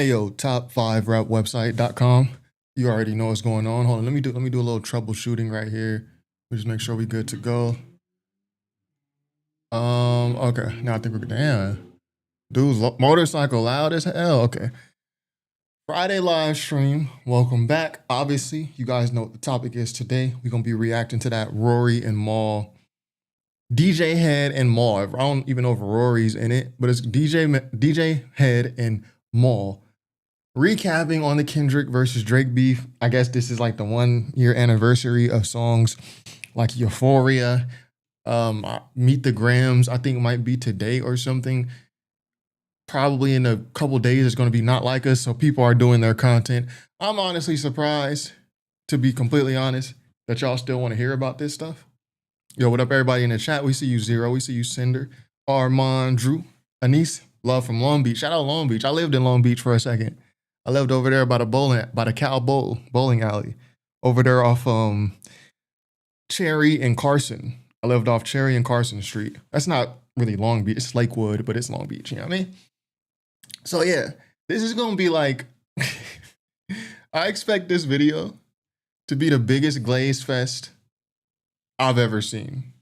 Ayo, top5rapwebsite.com. You already know what's going on. Hold on, let me do a little troubleshooting right here. Just make sure we good to go. Okay. Now I think we're damn. Dude's motorcycle loud as hell. Okay. Friday live stream. Welcome back. Obviously, you guys know what the topic is today. We're gonna be reacting to that Rory and Maul. DJ Head and Maul. I don't even know if Rory's in it, but it's DJ Head and Maul. Recapping on the Kendrick versus Drake beef. I guess this is like the 1 year anniversary of songs like Euphoria, Meet the Grams. I think it might be today or something. Probably in a couple days, it's going to be Not Like Us. So people are doing their content. I'm honestly surprised, to be completely honest, that y'all still want to hear about this stuff. Yo, what up, everybody in the chat? We see you, Zero. We see you, Cinder, Armand, Drew, Anise, love from Long Beach. Shout out Long Beach. I lived in Long Beach for a second. I lived over there by the Cow bowling alley, over there off Cherry and Carson. I lived off Cherry and Carson Street. That's not really Long Beach. It's Lakewood, but it's Long Beach. You know what I mean? So yeah, this is gonna be like, I expect this video to be the biggest glaze fest I've ever seen.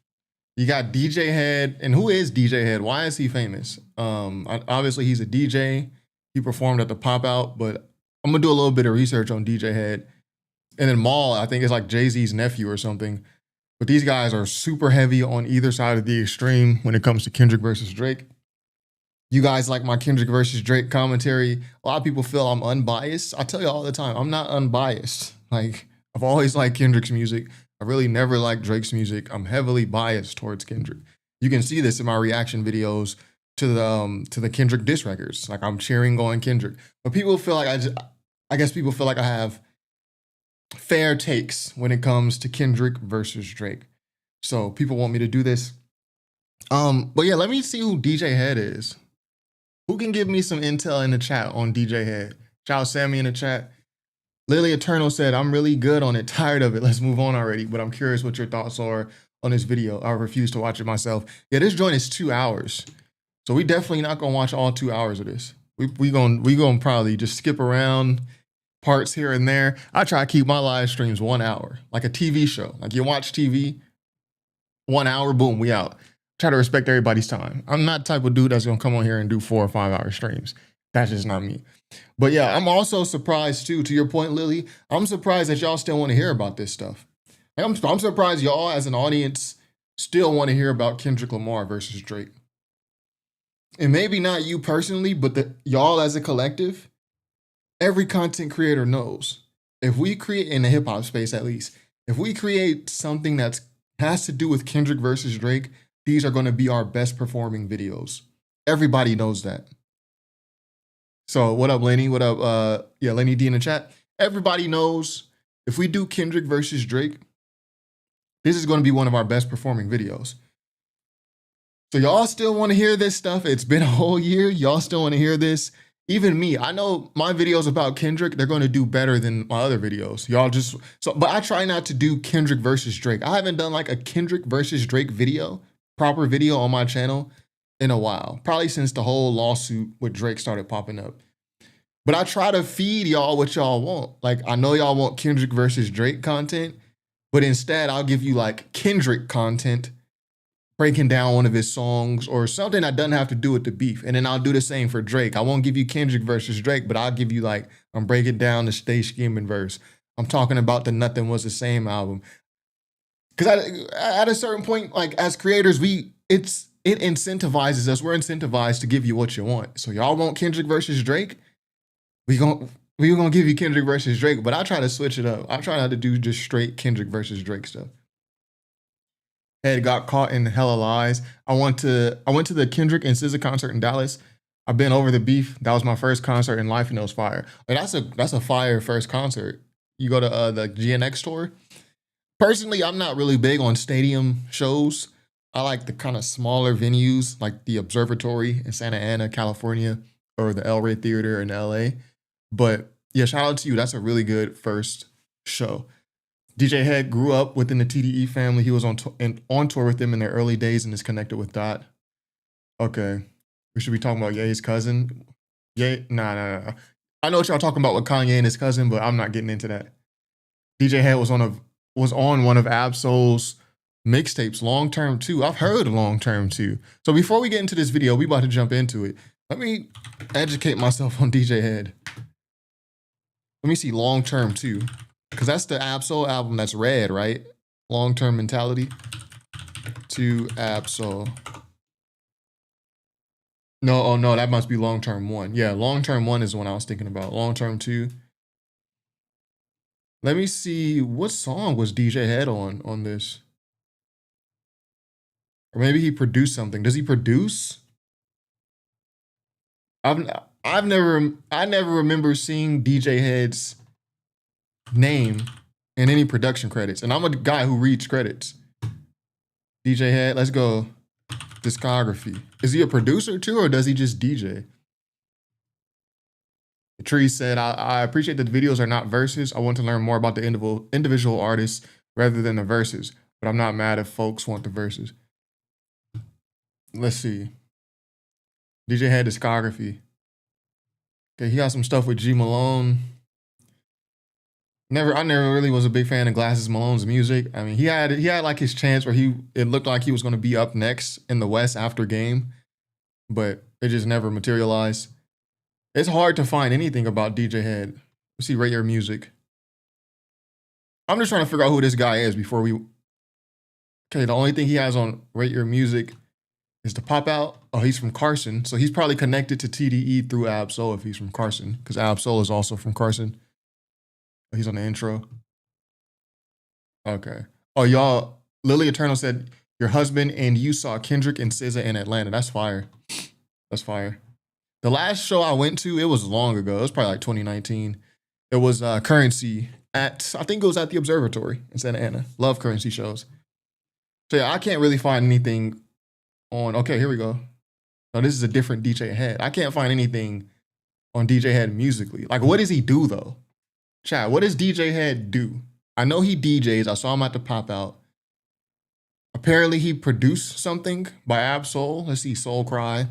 You got DJ Head, and who is DJ Head? Why is he famous? Obviously he's a DJ. He performed at the Pop Out, but I'm gonna do a little bit of research on DJ Head. And then Maul, I think it's like Jay-Z's nephew or something. But these guys are super heavy on either side of the extreme when it comes to Kendrick versus Drake. You guys like my Kendrick versus Drake commentary. A lot of people feel I'm unbiased. I tell you all the time, I'm not unbiased. Like, I've always liked Kendrick's music. I really never liked Drake's music. I'm heavily biased towards Kendrick. You can see this in my reaction videos to the Kendrick diss records. Like, I'm cheering going Kendrick. But people feel like I guess people feel like I have fair takes when it comes to Kendrick versus Drake. So people want me to do this. But yeah, let me see who DJ Head is. Who can give me some intel in the chat on DJ Head? Shout out Sammy in the chat. Lily Eternal said, I'm really good on it. Tired of it. Let's move on already. But I'm curious what your thoughts are on this video. I refuse to watch it myself. Yeah, this joint is 2 hours. So we definitely not gonna watch all 2 hours of this. We gonna probably just skip around parts here and there. I try to keep my live streams 1 hour, like a TV show. Like you watch TV, 1 hour, boom, we out. Try to respect everybody's time. I'm not the type of dude that's gonna come on here and do 4 or 5 hour streams. That's just not me. But yeah, I'm also surprised too, to your point, Lily, I'm surprised that y'all still want to hear about this stuff. Like, I'm surprised y'all as an audience still want to hear about Kendrick Lamar versus Drake. And maybe not you personally, but y'all as a collective, every content creator knows, if we create, in the hip hop space at least, if we create something that has to do with Kendrick versus Drake, these are going to be our best performing videos. Everybody knows that. So what up, Lenny? What up? Yeah, Lenny D in the chat. Everybody knows if we do Kendrick versus Drake, this is going to be one of our best performing videos. So y'all still want to hear this stuff? It's been a whole year. Y'all still want to hear this? Even me, I know my videos about Kendrick, they're going to do better than my other videos. Y'all just, but I try not to do Kendrick versus Drake. I haven't done like a Kendrick versus Drake video, proper video on my channel in a while. Probably since the whole lawsuit with Drake started popping up. But I try to feed y'all what y'all want. Like, I know y'all want Kendrick versus Drake content, but instead I'll give you like Kendrick content, breaking down one of his songs or something that doesn't have to do with the beef. And then I'll do the same for Drake. I won't give you Kendrick versus Drake, but I'll give you like, I'm breaking down the Stay Scheming verse. I'm talking about the Nothing Was the Same album. Because at a certain point, like as creators, it incentivizes us. We're incentivized to give you what you want. So y'all want Kendrick versus Drake? We're gonna give you Kendrick versus Drake, but I try to switch it up. I try not to do just straight Kendrick versus Drake stuff. Head got caught in hella lies. I went to the Kendrick and SZA concert in Dallas. I've been over the beef. That was my first concert in life, and it was fire. Like, that's a fire first concert. You go to the GNX tour. Personally, I'm not really big on stadium shows. I like the kind of smaller venues, like the Observatory in Santa Ana, California, or the El Rey Theater in LA. But yeah, shout out to you. That's a really good first show. DJ Head grew up within the TDE family. He was on tour with them in their early days and is connected with Dot. Okay. We should be talking about Ye's cousin. Ye, nah. I know what y'all talking about with Kanye and his cousin, but I'm not getting into that. DJ Head was on one of Absol's mixtapes, Long Term 2. I've heard of Long Term 2. So before we get into this video, we about to jump into it. Let me educate myself on DJ Head. Let me see Long Term 2. Because that's the Absol album that's red, right? Long Term Mentality. To Absol. No, oh no, that must be Long Term 1. Yeah, Long Term 1 is the one I was thinking about. Long Term 2. Let me see, what song was DJ Head on this? Or maybe he produced something. Does he produce? I never remember seeing DJ Head's name in any production credits. And I'm a guy who reads credits. DJ Head, let's go. Discography. Is he a producer too, or does he just DJ? Tree said, I appreciate that the videos are not verses. I want to learn more about the individual artists rather than the verses, but I'm not mad if folks want the verses. Let's see. DJ Head discography. Okay, he got some stuff with G Malone. I never really was a big fan of Glasses Malone's music. I mean, he had like his chance where it looked like he was going to be up next in the West after Game, but it just never materialized. It's hard to find anything about DJ Head. Let's see, Rate Your Music. I'm just trying to figure out who this guy is before we. Okay, the only thing he has on Rate Your Music is the Pop Out. Oh, he's from Carson, so he's probably connected to TDE through Absol if he's from Carson, because Absol is also from Carson. He's on the intro. Okay. Oh, y'all, Lily Eternal said, your husband and you saw Kendrick and SZA in Atlanta. That's fire. That's fire. The last show I went to, it was long ago. It was probably like 2019. It was Currency I think it was at the Observatory in Santa Ana. Love Currency shows. So yeah, I can't really find anything on, okay, here we go. No, this is a different DJ Head. I can't find anything on DJ Head musically. Like, what does he do though? Chat, what does DJ Head do? I know he DJs. I saw him at the Pop Out. Apparently he produced something by Absol. Let's see, Soul Cry.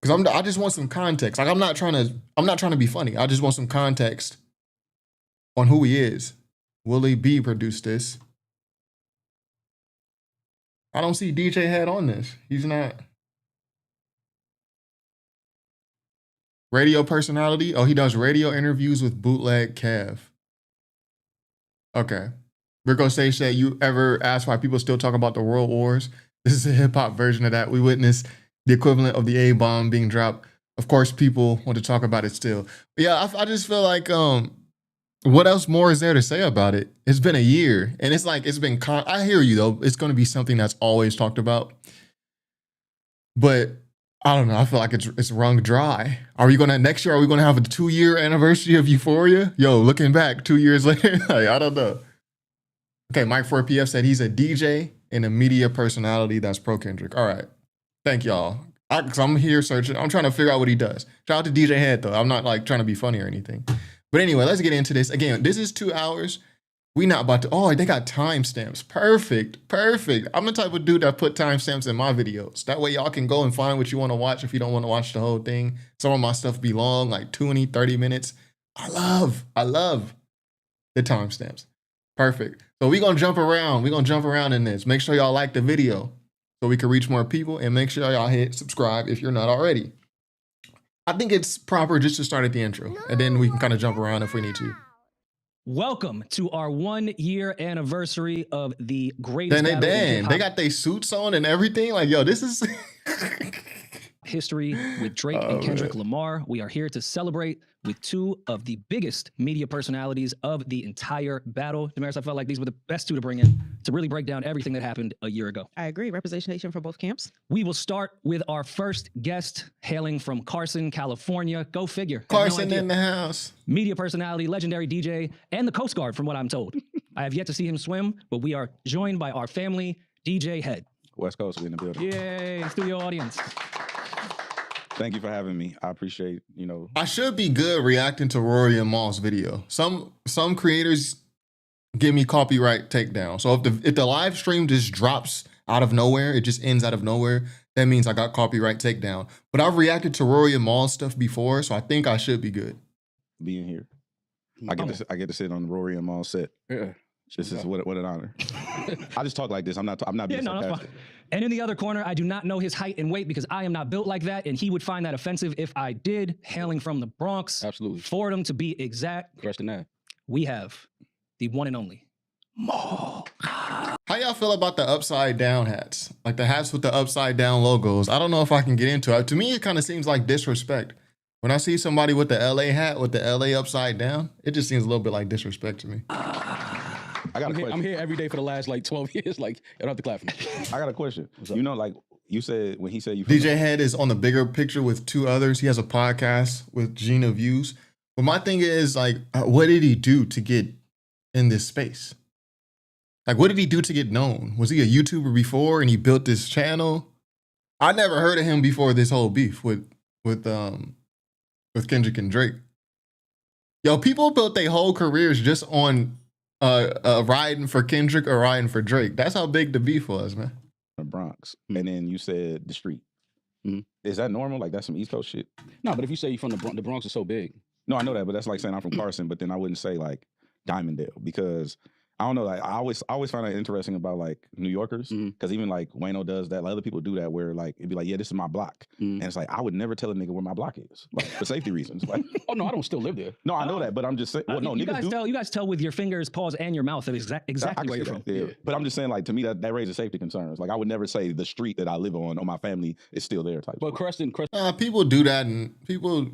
Because I just want some context. Like, I'm not trying to be funny. I just want some context on who he is. Willie B produced this. I don't see DJ Head on this. He's not. Radio personality. Oh, he does radio interviews with Bootleg Kev. Okay. Rico Sage said, you ever ask why people still talk about the World Wars? This is a hip hop version of that. We witnessed the equivalent of the A-bomb being dropped. Of course, people want to talk about it still. But yeah, I just feel like, what else more is there to say about it? It's been a year, and it's like, it's been, I hear you though. It's going to be something that's always talked about. But I don't know. I feel like it's wrung dry. Next year, are we going to have a 2-year anniversary of Euphoria? Yo, looking back 2 years later, like, I don't know. Okay, Mike 4PF said he's a DJ and a media personality that's pro Kendrick. All right. Thank y'all. Because I'm here searching. I'm trying to figure out what he does. Shout out to DJ Head, though. I'm not like trying to be funny or anything. But anyway, let's get into this. Again, this is 2 hours. We not about to, oh, they got timestamps. Perfect, perfect. I'm the type of dude that put timestamps in my videos. That way y'all can go and find what you want to watch if you don't want to watch the whole thing. Some of my stuff be long, like 20, 30 minutes. I love the timestamps. Perfect. So we're going to jump around. We're going to jump around in this. Make sure y'all like the video so we can reach more people, and make sure y'all hit subscribe if you're not already. I think it's proper just to start at the intro, and then we can kind of jump around if we need to. Welcome to our 1-year anniversary of the greatest They got their suits on and everything. Like, yo, this is history with Drake and Kendrick Lamar. We are here to celebrate with 2 of the biggest media personalities of the entire battle. Damaris, I felt like these were the best 2 to bring in to really break down everything that happened a year ago. I agree. Representation from both camps. We will start with our first guest hailing from Carson, California. Go figure. Carson in the house. Media personality, legendary DJ, and the Coast Guard, from what I'm told. I have yet to see him swim, but we are joined by our family, DJ Head. West Coast, we in the building. Yay, studio audience. Thank you for having me. I appreciate, I should be good reacting to Rory and Maul's video. Some creators give me copyright takedown. So if the live stream just drops out of nowhere, it just ends out of nowhere, that means I got copyright takedown. But I've reacted to Rory and Maul stuff before, so I think I should be good. Being here, I get to sit on the Rory and Maul set. Yeah. This is what an honor. I just talk like this. I'm not being no, that's sarcastic. fine. And in the other corner, I do not know his height and weight because I am not built like that, and he would find that offensive if I did. Hailing from the Bronx, Absolutely. Fordham to be exact, Preston that. we have the one and only Maul. How y'all feel about the upside down hats? Like the hats with the upside down logos. I don't know if I can get into it. To me, it kind of seems like disrespect. When I see somebody with the LA hat with the LA upside down, it just seems a little bit like disrespect to me. I got a question. I'm here every day for the last like 12 years. Like, you don't have to clap for me. I got a question. You know, like you said when he said you. DJ Head is on the bigger picture with 2 others. He has a podcast with Gina Views. But my thing is, like, what did he do to get in this space? Like, what did he do to get known? Was he a YouTuber before and he built this channel? I never heard of him before this whole beef with Kendrick and Drake. Yo, people built their whole careers just on riding for Kendrick or riding for Drake. That's how big the beef was, man. The Bronx, and then you said the street. Mhm. Is that normal? Like that's some East Coast shit? No, but if you say you're from the Bronx is so big. No, I know that, but that's like saying I'm from Carson, but then I wouldn't say like Diamonddale because I don't know. Like I always find it interesting about like New Yorkers because even like Wayno does that. Like, other people do that where like it'd be like, yeah, this is my block, and it's like I would never tell a nigga where my block is, like for safety reasons. Like, Oh no, I don't still live there. no, I know that, but I'm just saying. Well, no, you niggas do. guys tell with your fingers, paws, and your mouth that is I exactly can where you're see from. that, yeah. Yeah. But I'm just saying, like to me, that raises safety concerns. Like I would never say the street that I live on or my family is still there. Type. But shit. Creston, People do that, and people,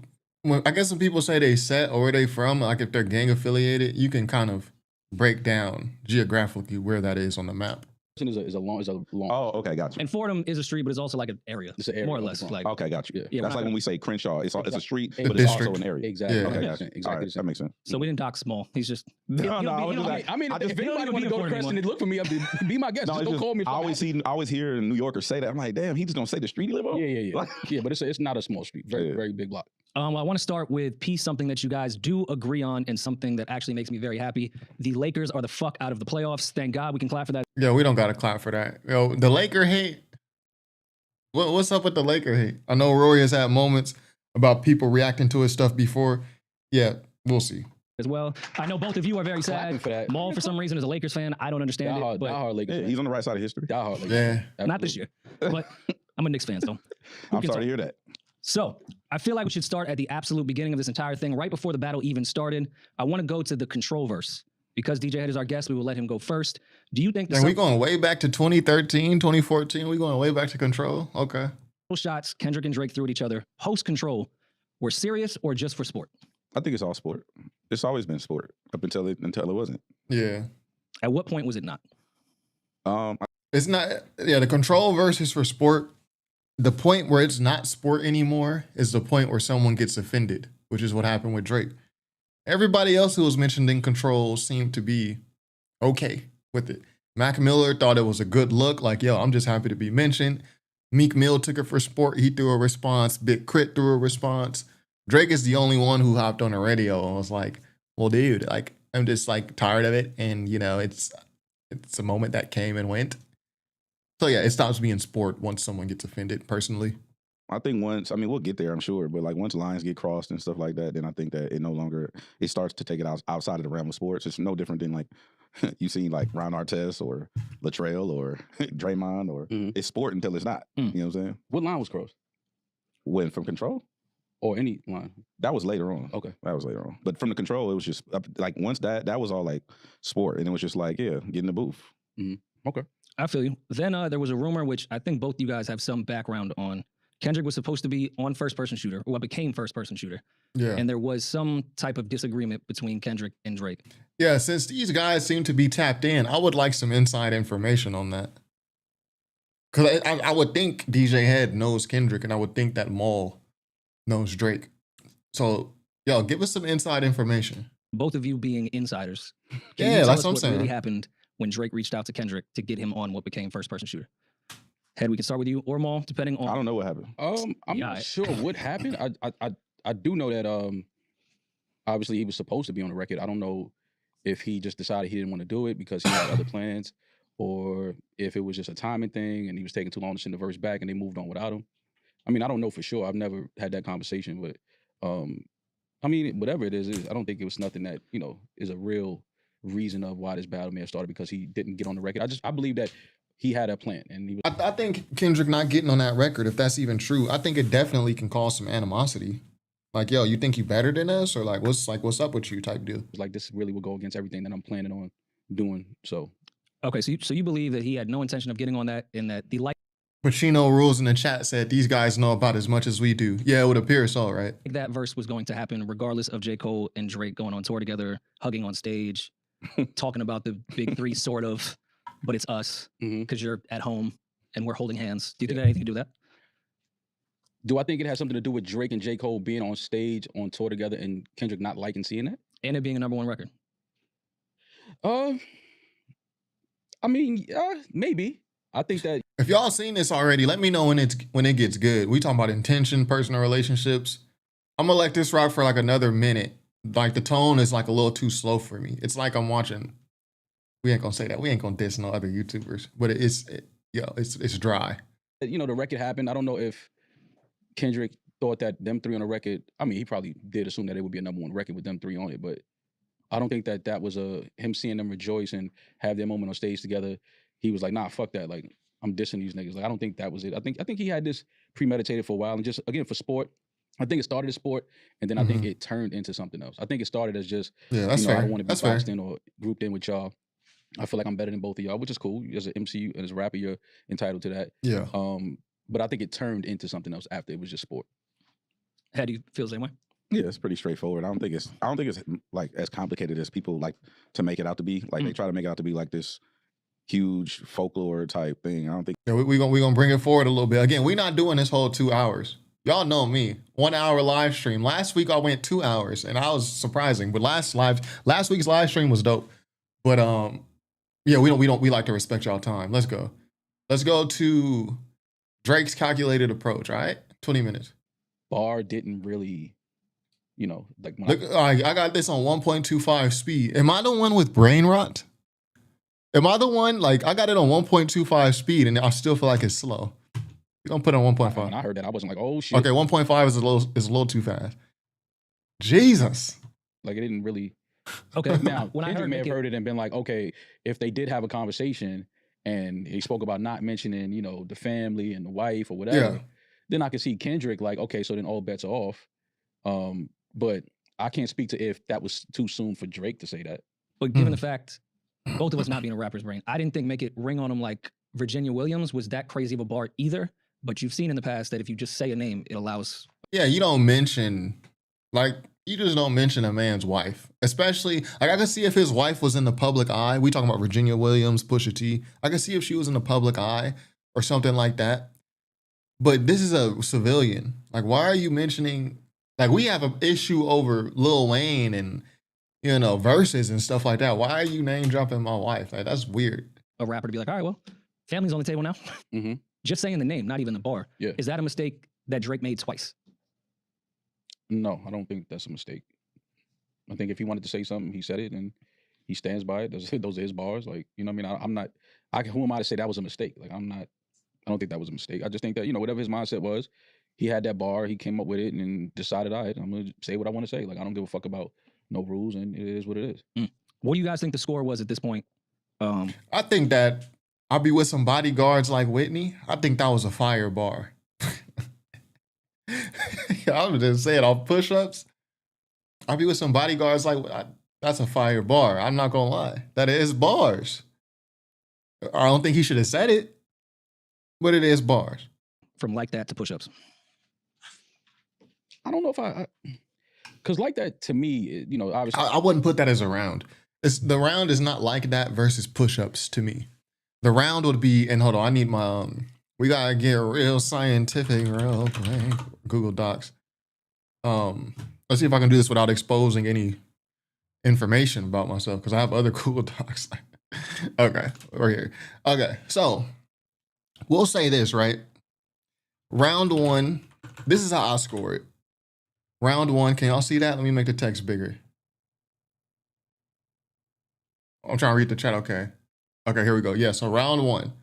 I guess when people say they set or where they from, like if they're gang affiliated, you can kind of break down geographically where that is on the map. is a long. Oh, okay, got you. And Fordham is a street, but it's also like an area, It's an area more or of the less. Bronx. Like, Okay, got you. Yeah, That's we're like not when we say Crenshaw, it's a street, A but it's also district. an area. Exactly. Yeah. Okay, Okay, got you. exactly. All right, that makes sense. so we didn't dox Small. He's just No, no, I would do that. I mean, I just- if anybody want to go to Creston and look for me, be my guest. No, Just it's don't just, call me. if I I'm always hear New Yorkers say that. I'm like, damn, he just gonna say the street he live on? Yeah. Yeah, but it's not a small street. Very, Yeah. very big block. I want to start with piece, something that you guys do agree on and something that actually makes me very happy. The Lakers are the fuck out of the playoffs. Thank God we can clap for that. Yeah, we don't got to clap for that. Yo, the Laker hate. What's up with the Laker hate? I know Rory has had moments about people reacting to his stuff before. Yeah, we'll see. As well, I know both of you are very Clapping sad. for that. Maul, for some reason, is a Lakers fan. I don't understand it, but Die-hard Lakers. Yeah, fan. he's on the right side of history. Die-hard Lakers. Yeah. not this year. But I'm a Knicks fan, so. I'm can sorry to hear that. So I feel like we should start at the absolute beginning of this entire thing, right before the battle even started. I want to go to the control verse. Because DJ Head is our guest, we will let him go first. Do you think the And we going way back to 2013, 2014. We going way back to Control. Okay. shots Kendrick and Drake threw at each other post-Control were serious or just for sport? I think it's all sport. It's always been sport up until it wasn't. Yeah. At what point was it not? It's not, yeah, the Control versus for sport. The point where it's not sport anymore is the point where someone gets offended, which is what happened with Drake. Everybody else who was mentioned in Control seemed to be okay with it. Mac Miller thought it was a good look, like, yo, I'm just happy to be mentioned. Meek Mill took it for sport. He threw a response. Big Crit threw a response. Drake is the only one who hopped on the radio and was like, well, dude, like, I'm just like tired of it. And, you know, it's a moment that came and went. So yeah, it stops being sport once someone gets offended, personally. I think once, I mean, we'll get there, I'm sure, but like once lines get crossed and stuff like that, then I think that it starts to take it outside of the realm of sports. It's no different than like you seen like Ron Artest or Latrell or Draymond or it's sport until it's not. You know what I'm saying? What line was crossed? When from Control? Or any line? That was later on. Okay. That was later on. But from the Control, it was just like once that was all like sport, and it was just like, yeah, get in the booth. Okay. I feel you. Then there was a rumor, which I think both you guys have some background on. Kendrick was supposed to be on first-person shooter, or became first-person shooter. Yeah. And there was some type of disagreement between Kendrick and Drake. Yeah, since these guys seem to be tapped in, I would like some inside information on that. Because I would think DJ Head knows Kendrick, and I would think that Maul knows Drake. So, yo, give us some inside information. Both of you being insiders. Can Yeah, you tell that's us what I'm what saying. really happened when Drake reached out to Kendrick to get him on what became first-person shooter? Head, we can start with you or Maul, depending on. I don't know what happened. I'm Yeah, not sure what happened. I do know that obviously he was supposed to be on the record. I don't know if he just decided he didn't want to do it because he had other plans, or if it was just a timing thing and he was taking too long to send the verse back and they moved on without him. I mean, I don't know for sure. I've never had that conversation, but I mean, whatever it is, I don't think it was nothing that, you know, is a real reason of why this battle may have started because he didn't get on the record. I believe that he had a plan and he was. I think Kendrick not getting on that record, if that's even true, I think it definitely can cause some animosity. Like, yo, you think you better than us, or what's up with you type deal? Like, this really would go against everything that I'm planning on doing. So, Okay, so you believe that he had no intention of getting on that, and that the Pacino Rules in the chat said these guys know about as much as we do. Yeah, it would appear so, right? that verse was going to happen regardless of J. Cole and Drake going on tour together, hugging on stage, talking about the big three, sort of, but it's us because you're at home and we're holding hands. Do you think that had anything to do with that? do I think it has something to do with Drake and J. Cole being on stage on tour together and Kendrick not liking seeing that? And it being a #1 record? I mean, maybe. I think that If y'all seen this already, let me know when it gets good. We talking about intention, personal relationships. I'm gonna let this rock for like another minute. Like the tone is like a little too slow for me. It's like I'm watching. We ain't gonna say that. We ain't gonna diss no other YouTubers, but it's dry. you know, the record happened. I don't know if Kendrick thought that them three on a record. I mean, he probably did assume that it would be a #1 record with them three on it, but I don't think that was him seeing them rejoice and have their moment on stage together. He was like, nah, fuck that. Like, I'm dissing these niggas. Like, I don't think that was it. I think he had this premeditated for a while, and just again for sport. I think it started as sport, and then I think it turned into something else. I think it started as just, that's you know, fair. I don't want to be That's fair. boxed in or grouped in with y'all. I feel like I'm better than both of y'all, which is cool. As an MC and as a rapper, you're entitled to that. Yeah. But I think it turned into something else after it was just sport. How do you feel the same way? Yeah, it's pretty straightforward. I don't think it's like as complicated as people like to make it out to be. Like they try to make it out to be like this huge folklore type thing. I don't think. Yeah, we gonna bring it forward a little bit. Again, we're not doing this whole 2 hours. Y'all know me. 1 hour live stream. Last week I went 2 hours, and I was surprising. But last week's live stream was dope. But yeah, we like to respect y'all time. Let's go. Let's go to Drake's calculated approach. All right, 20 minutes. Bar didn't really, you know, like when Look, I got this on 1.25 speed. Am I the one with brain rot? Am I the one? Like, I got it on 1.25 speed, and I still feel like it's slow. We're gonna put it on 1.5. when I heard that, I wasn't like, oh shit. Okay, 1.5 is a little too fast. Jesus. Like it didn't really. Okay, Now, when I Kendrick heard may have Make It- heard it and been like, okay, if they did have a conversation and he spoke about not mentioning, you know, the family and the wife or whatever, Yeah. then I could see Kendrick like, okay, so then all bets are off. But I can't speak to if that was too soon for Drake to say that. But given the fact, both of us not being a rapper's brain, I didn't think Make It ring on him like Virginia Williams was that crazy of a bar either. But you've seen in the past that if you just say a name, it allows. Yeah, you don't mention, like, you just don't mention a man's wife. Especially, like, I can see if his wife was in the public eye. We talking about Virginia Williams, Pusha T. I can see if she was in the public eye or something like that. But this is a civilian. Like, why are you mentioning, like, we have an issue over Lil Wayne and, you know, verses and stuff like that. Why are you name dropping my wife? Like, that's weird. A rapper to be like, all right, well, family's on the table now. Just saying the name, not even the bar. Yeah. Is that a mistake that Drake made twice? No, I don't think that's a mistake. I think if he wanted to say something, he said it and he stands by it. Those are his bars. Like, you know what I mean? I'm not, who am I to say that was a mistake? Like, I don't think that was a mistake. I just think that, you know, whatever his mindset was, he had that bar, he came up with it and decided, all right, I'm going to say what I want to say. Like, I don't give a fuck about no rules and it is what it is. What do you guys think the score was at this point? I think that I'll be with some bodyguards like Whitney. I think that was a fire bar. I'm just saying, off push-ups, I'll be with some bodyguards like, that's a fire bar. I'm not gonna lie. That is bars. I don't think he should have said it, but it is bars. From like that to push-ups. I don't know if because like that to me, you know, obviously. I wouldn't put that as a round. The round is not like that versus push-ups to me. The round would be, and hold on, I need my, we gotta get real scientific real quick. Google Docs. Let's see if I can do this without exposing any information about myself, because I have other Google Docs. Okay, we're here. Okay, so we'll say this, right? Round one, this is how I score it. Round one, can y'all see that? Let me make the text bigger. I'm trying to read the chat, okay. Okay, here we go. Yeah, so round one.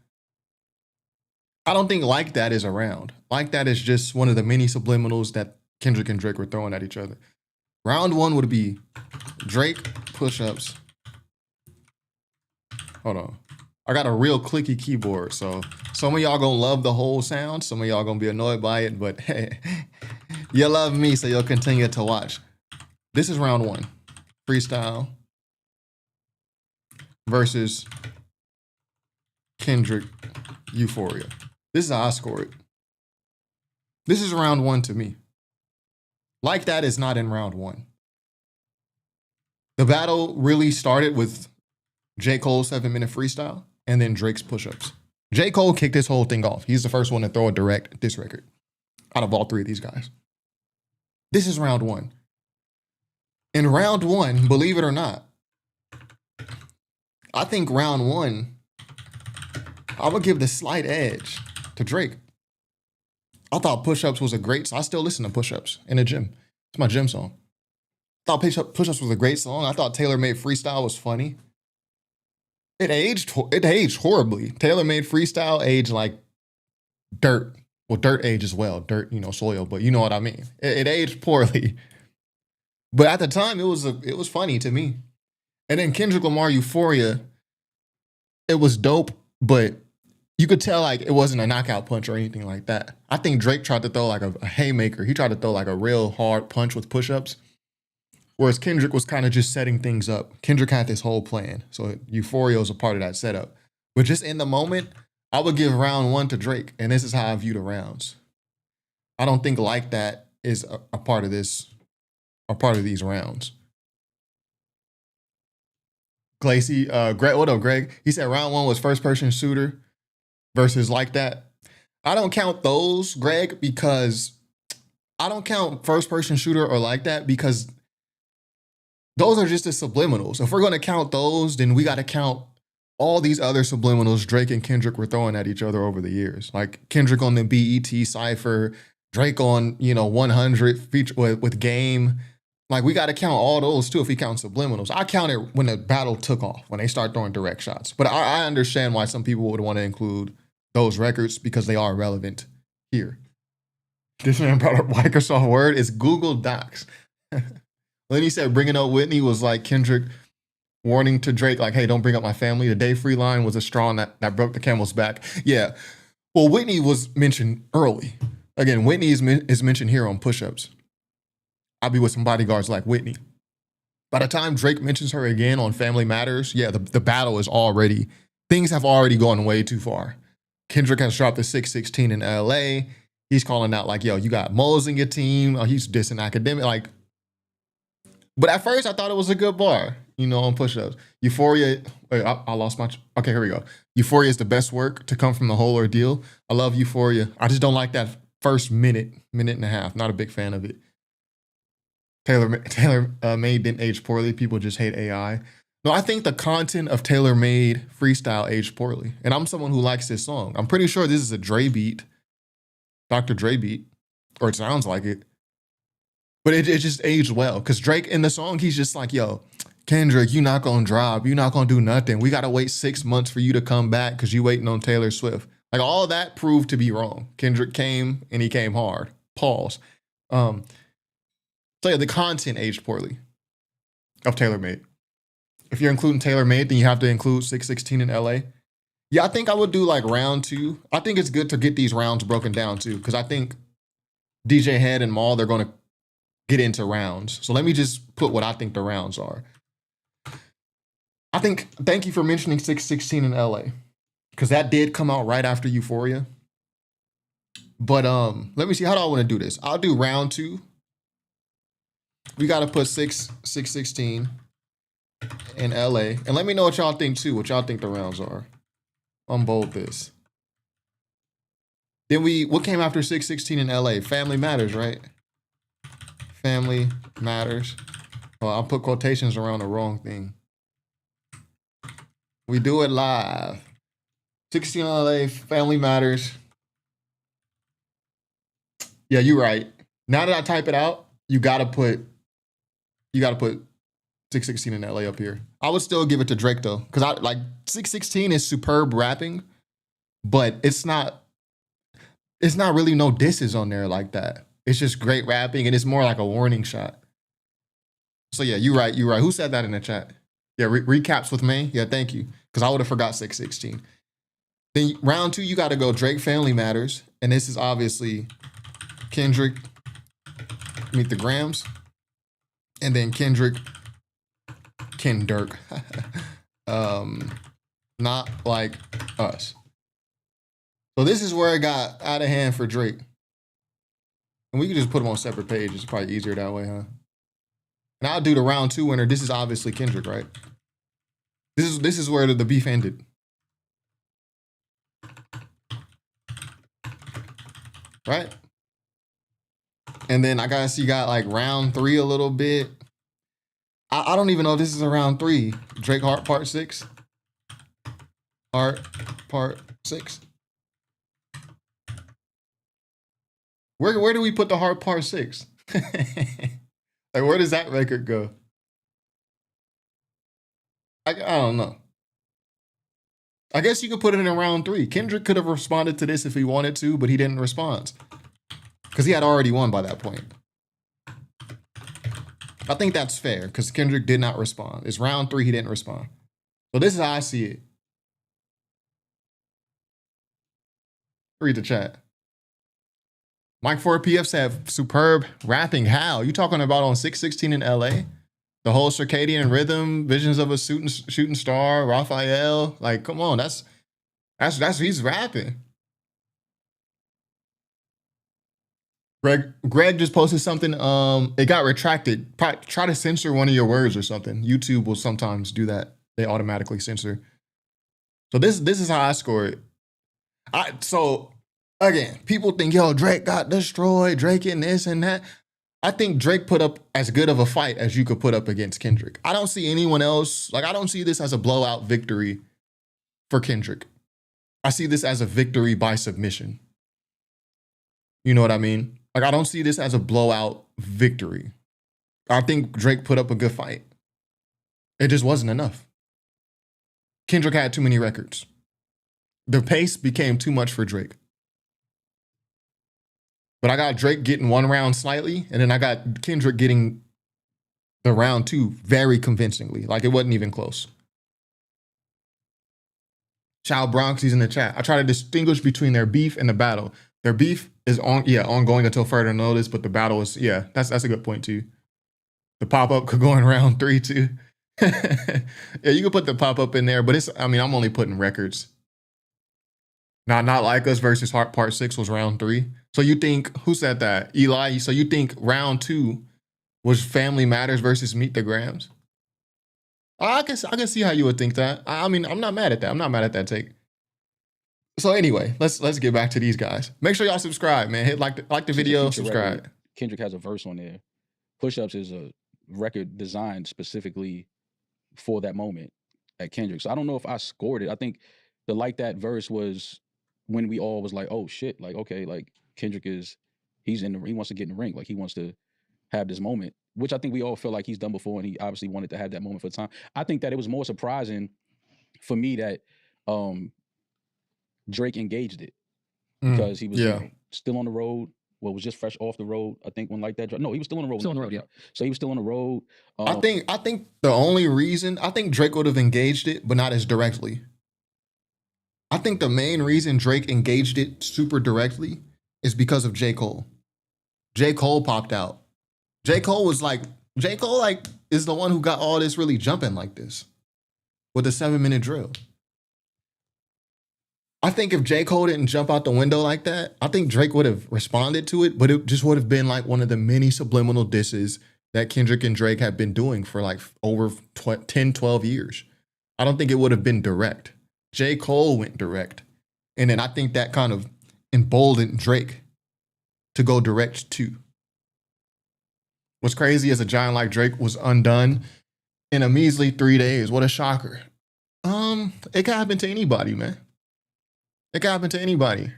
I don't think Like That is a round. Like That is just one of the many subliminals that Kendrick and Drake were throwing at each other. Round one would be Drake push-ups. Hold on. I got a real clicky keyboard, so some of y'all gonna love the whole sound. Some of y'all gonna be annoyed by it, but hey, you love me, so you'll continue to watch. This is round one. Freestyle versus Kendrick Euphoria. This is how I score it. This is round one to me. Like That is not in round one. The battle really started with J. Cole's 7-minute freestyle and then Drake's push-ups. J. Cole kicked this whole thing off. He's the first one to throw a direct diss record out of all three of these guys. This is round one. In round one, believe it or not, I think round one, I would give the slight edge to Drake. I thought Push-Ups was a great song. I still listen to Push-Ups in the gym. It's my gym song. I thought Push-Ups was a great song. I thought Taylor Made Freestyle was funny. It aged horribly. Taylor Made Freestyle aged like dirt. Well, dirt age as well. Dirt, soil, but you know what I mean. It aged poorly. But at the time, it was funny to me. And then Kendrick Lamar Euphoria, it was dope, but you could tell like it wasn't a knockout punch or anything like that. I think Drake tried to throw like a haymaker. He tried to throw like a real hard punch with push-ups. Whereas Kendrick was kind of just setting things up. Kendrick had this whole plan. So Euphoria was a part of that setup. But just in the moment, I would give round one to Drake. And this is how I view the rounds. I don't think Like That is a part of this, a part of these rounds. Glacy, Greg, what up, Greg? He said round one was first person shooter versus Like That. I don't count those, Greg, because I don't count first person shooter or Like That because those are just the subliminals. If we're going to count those, then we got to count all these other subliminals Drake and Kendrick were throwing at each other over the years. Like Kendrick on the BET Cypher, Drake on, 100 feature with Game. Like we got to count all those too if we count subliminals. I count it when the battle took off, when they start throwing direct shots. But I understand why some people would want to include those records because they are relevant here. This man brought up Microsoft Word. It's Google Docs. Then he said bringing up Whitney was like Kendrick warning to Drake, like, hey, don't bring up my family. The Day Free line was a straw that broke the camel's back. Yeah. Well, Whitney was mentioned early. Again, Whitney is mentioned here on Push-Ups. I'll be with some bodyguards like Whitney. By the time Drake mentions her again on Family Matters, yeah, the battle is already, things have already gone way too far. Kendrick has dropped the 616 in LA. He's calling out like, yo, you got moles in your team. He's dissing academic. Like, but at first I thought it was a good bar, on Push-Ups. Euphoria, wait, I lost my, okay, here we go. Euphoria is the best work to come from the whole ordeal. I love Euphoria. I just don't like that first minute and a half. Not a big fan of it. Taylor Made didn't age poorly. People just hate AI. No, I think the content of Taylor Made Freestyle aged poorly. And I'm someone who likes this song. I'm pretty sure this is a Dre beat, Dr. Dre beat, or it sounds like it. But it just aged well. Because Drake in the song, he's just like, yo, Kendrick, you not going to drop. You not going to do nothing. We got to wait 6 months for you to come back because you waiting on Taylor Swift. Like all that proved to be wrong. Kendrick came and he came hard. Pause. So yeah, the content aged poorly of Taylor Made. If you're including Taylor Made, then you have to include 616 in LA. Yeah, I think I would do like round two. I think it's good to get these rounds broken down too, because I think DJ Head and Maul, they're going to get into rounds. So let me just put what I think the rounds are. Thank you for mentioning 616 in LA, because that did come out right after Euphoria. But let me see, how do I want to do this? I'll do round two. We got to put 616 in LA. And let me know what y'all think too, what y'all think the rounds are. Unbold this. Then what came after 616 in LA? Family Matters, right? Family Matters. Well, I'll put quotations around the wrong thing. We do it live. 16 LA, Family Matters. Yeah, you're right. Now that I type it out, you gotta put 616 in LA up here. I would still give it to Drake though, because I like 616 is superb rapping, but it's not really no disses on there like that. It's just great rapping, and it's more like a warning shot. So yeah, you're right. Who said that in the chat? Yeah, recaps with me. Yeah, thank you. Because I would have forgot 616. Then round 2, you got to go Drake Family Matters. And this is obviously Kendrick, Meet the Grams. And then Kendrick, Not Like Us. So this is where it got out of hand for Drake. And we can just put them on separate pages. It's probably easier that way, huh? And I'll do the round 2 winner. This is obviously Kendrick, right? This is where the beef ended. Right? And then I guess you got like round 3 a little bit. I don't even know if this is a round 3. Drake Heart Part 6. Heart Part 6. Where do we put the Heart Part 6? Like, where does that record go? I don't know. I guess you could put it in round 3. Kendrick could have responded to this if he wanted to, but he didn't respond. Because he had already won by that point. I think that's fair, because Kendrick did not respond. It's round 3, he didn't respond. So this is how I see it. Read the chat. Mike 4PF said, superb rapping. How? You talking about on 616 in LA? The whole circadian rhythm, visions of a shooting star, Raphael. Like, come on, that's he's rapping. Greg just posted something. It got retracted. Try to censor one of your words or something. YouTube will sometimes do that. They automatically censor. So this is how I score it. So again, people think, yo, Drake got destroyed, Drake in this and that. I think Drake put up as good of a fight as you could put up against Kendrick. I don't see anyone else. Like, I don't see this as a blowout victory for Kendrick. I see this as a victory by submission. You know what I mean? Like, I don't see this as a blowout victory. I think Drake put up a good fight. It just wasn't enough. Kendrick had too many records. The pace became too much for Drake. But I got Drake getting 1 round slightly, and then I got Kendrick getting the round 2 very convincingly. Like, it wasn't even close. Child Bronx, he's in the chat. I try to distinguish between their beef and the battle. Their beef is ongoing until further notice, but the battle is, that's a good point too. The pop-up could go in round 3 too. Yeah, you could put the pop-up in there, but I'm only putting records. Not Like Us versus Heart Part 6 was round 3. So you think, who said that? Eli, so you think round 2 was Family Matters versus Meet the Grams? I can see how you would think that. I'm not mad at that. I'm not mad at that take. So anyway, let's get back to these guys. Make sure y'all subscribe, man. Hit like the video, subscribe. Record, Kendrick has a verse on there. Push-Ups is a record designed specifically for that moment at Kendrick. So I don't know if I scored it. I think the Like That verse was when we all was like, oh shit, like, okay, like Kendrick he wants to get in the ring. Like, he wants to have this moment, which I think we all feel like he's done before, and he obviously wanted to have that moment for the time. I think that it was more surprising for me that Drake engaged it, because he was still on the road. Well, was just fresh off the road. I think when Like That. No, he was still on the road. Still on the road, yeah. So he was still on the road. I think the only reason, I think Drake would have engaged it, but not as directly. I think the main reason Drake engaged it super directly is because of J. Cole. J. Cole popped out. J. Cole is the one who got all this really jumping like this with the 7-minute drill. I think if J. Cole didn't jump out the window like that, I think Drake would have responded to it, but it just would have been like one of the many subliminal disses that Kendrick and Drake have been doing for like over 10, 12 years. I don't think it would have been direct. J. Cole went direct. And then I think that kind of emboldened Drake to go direct too. What's crazy is a giant like Drake was undone in a measly 3 days. What a shocker. It can happen to anybody, man. It can happen to anybody.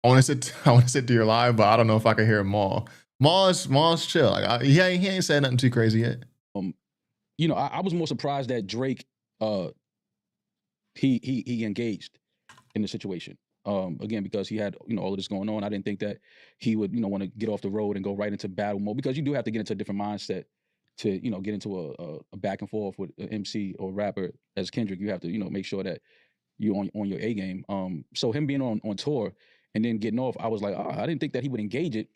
I want to sit to your live, but I don't know if I can hear Maul. Maul's chill. Like, he ain't said nothing too crazy yet. you know, I was more surprised that Drake he engaged in the situation. Again, because he had, you know, all of this going on. I didn't think that he would, you know, want to get off the road and go right into battle mode, because you do have to get into a different mindset to, you know, get into a back and forth with an MC or rapper as Kendrick. You have to, you know, make sure that you on your A game. So him being on tour and then getting off, I was like, I didn't think that he would engage it.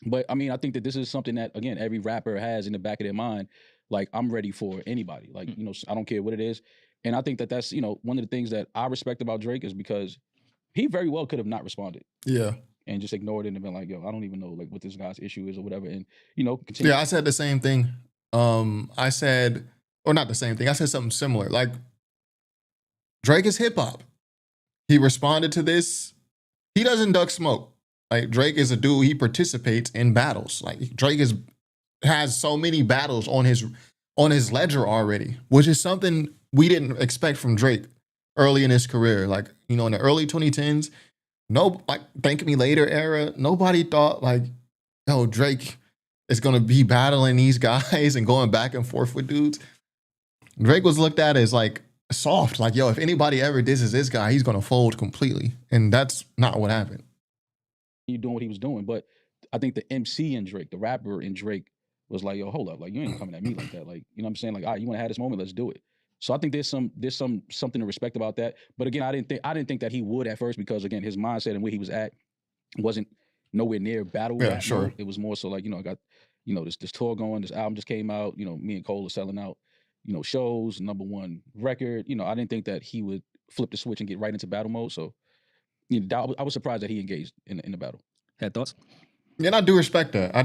But I mean, I think that this is something that, again, every rapper has in the back of their mind. Like, I'm ready for anybody. Like, you know, I don't care what it is. And I think that that's, you know, one of the things that I respect about Drake is because he very well could have not responded. Yeah. And just ignored it and been like, yo, I don't even know like what this guy's issue is or whatever. And, you know, continue. Yeah, I said the same thing. I said, or not the same thing. I said something similar. Like, Drake is hip hop. He responded to this. He doesn't duck smoke. Like, Drake is a dude. He participates in battles. Like, Drake has so many battles on his ledger already, which is something we didn't expect from Drake early in his career. Like, you know, in the early 2010s, like Thank Me Later era, nobody thought like, oh, Drake is gonna be battling these guys and going back and forth with dudes. Drake was looked at as like soft, like, yo, if anybody ever disses this guy, he's gonna fold completely. And that's not what happened. You doing what he was doing. But I think the MC in Drake, the rapper in Drake, was like, yo, hold up, like, you ain't coming at me like that. Like, you know what I'm saying? Like, all right, you want to have this moment, let's do it. So I think there's something to respect about that. But again, I didn't think that he would at first, because again, his mindset and where he was at wasn't nowhere near battle rap. Sure. Mode. It was more so like, you know, I got, you know, this tour going, this album just came out, you know, me and Cole are selling out, you know, shows, #1 record. You know, I didn't think that he would flip the switch and get right into battle mode. So, you know, I was surprised that he engaged in the battle. Had thoughts? Yeah, and I do respect that. I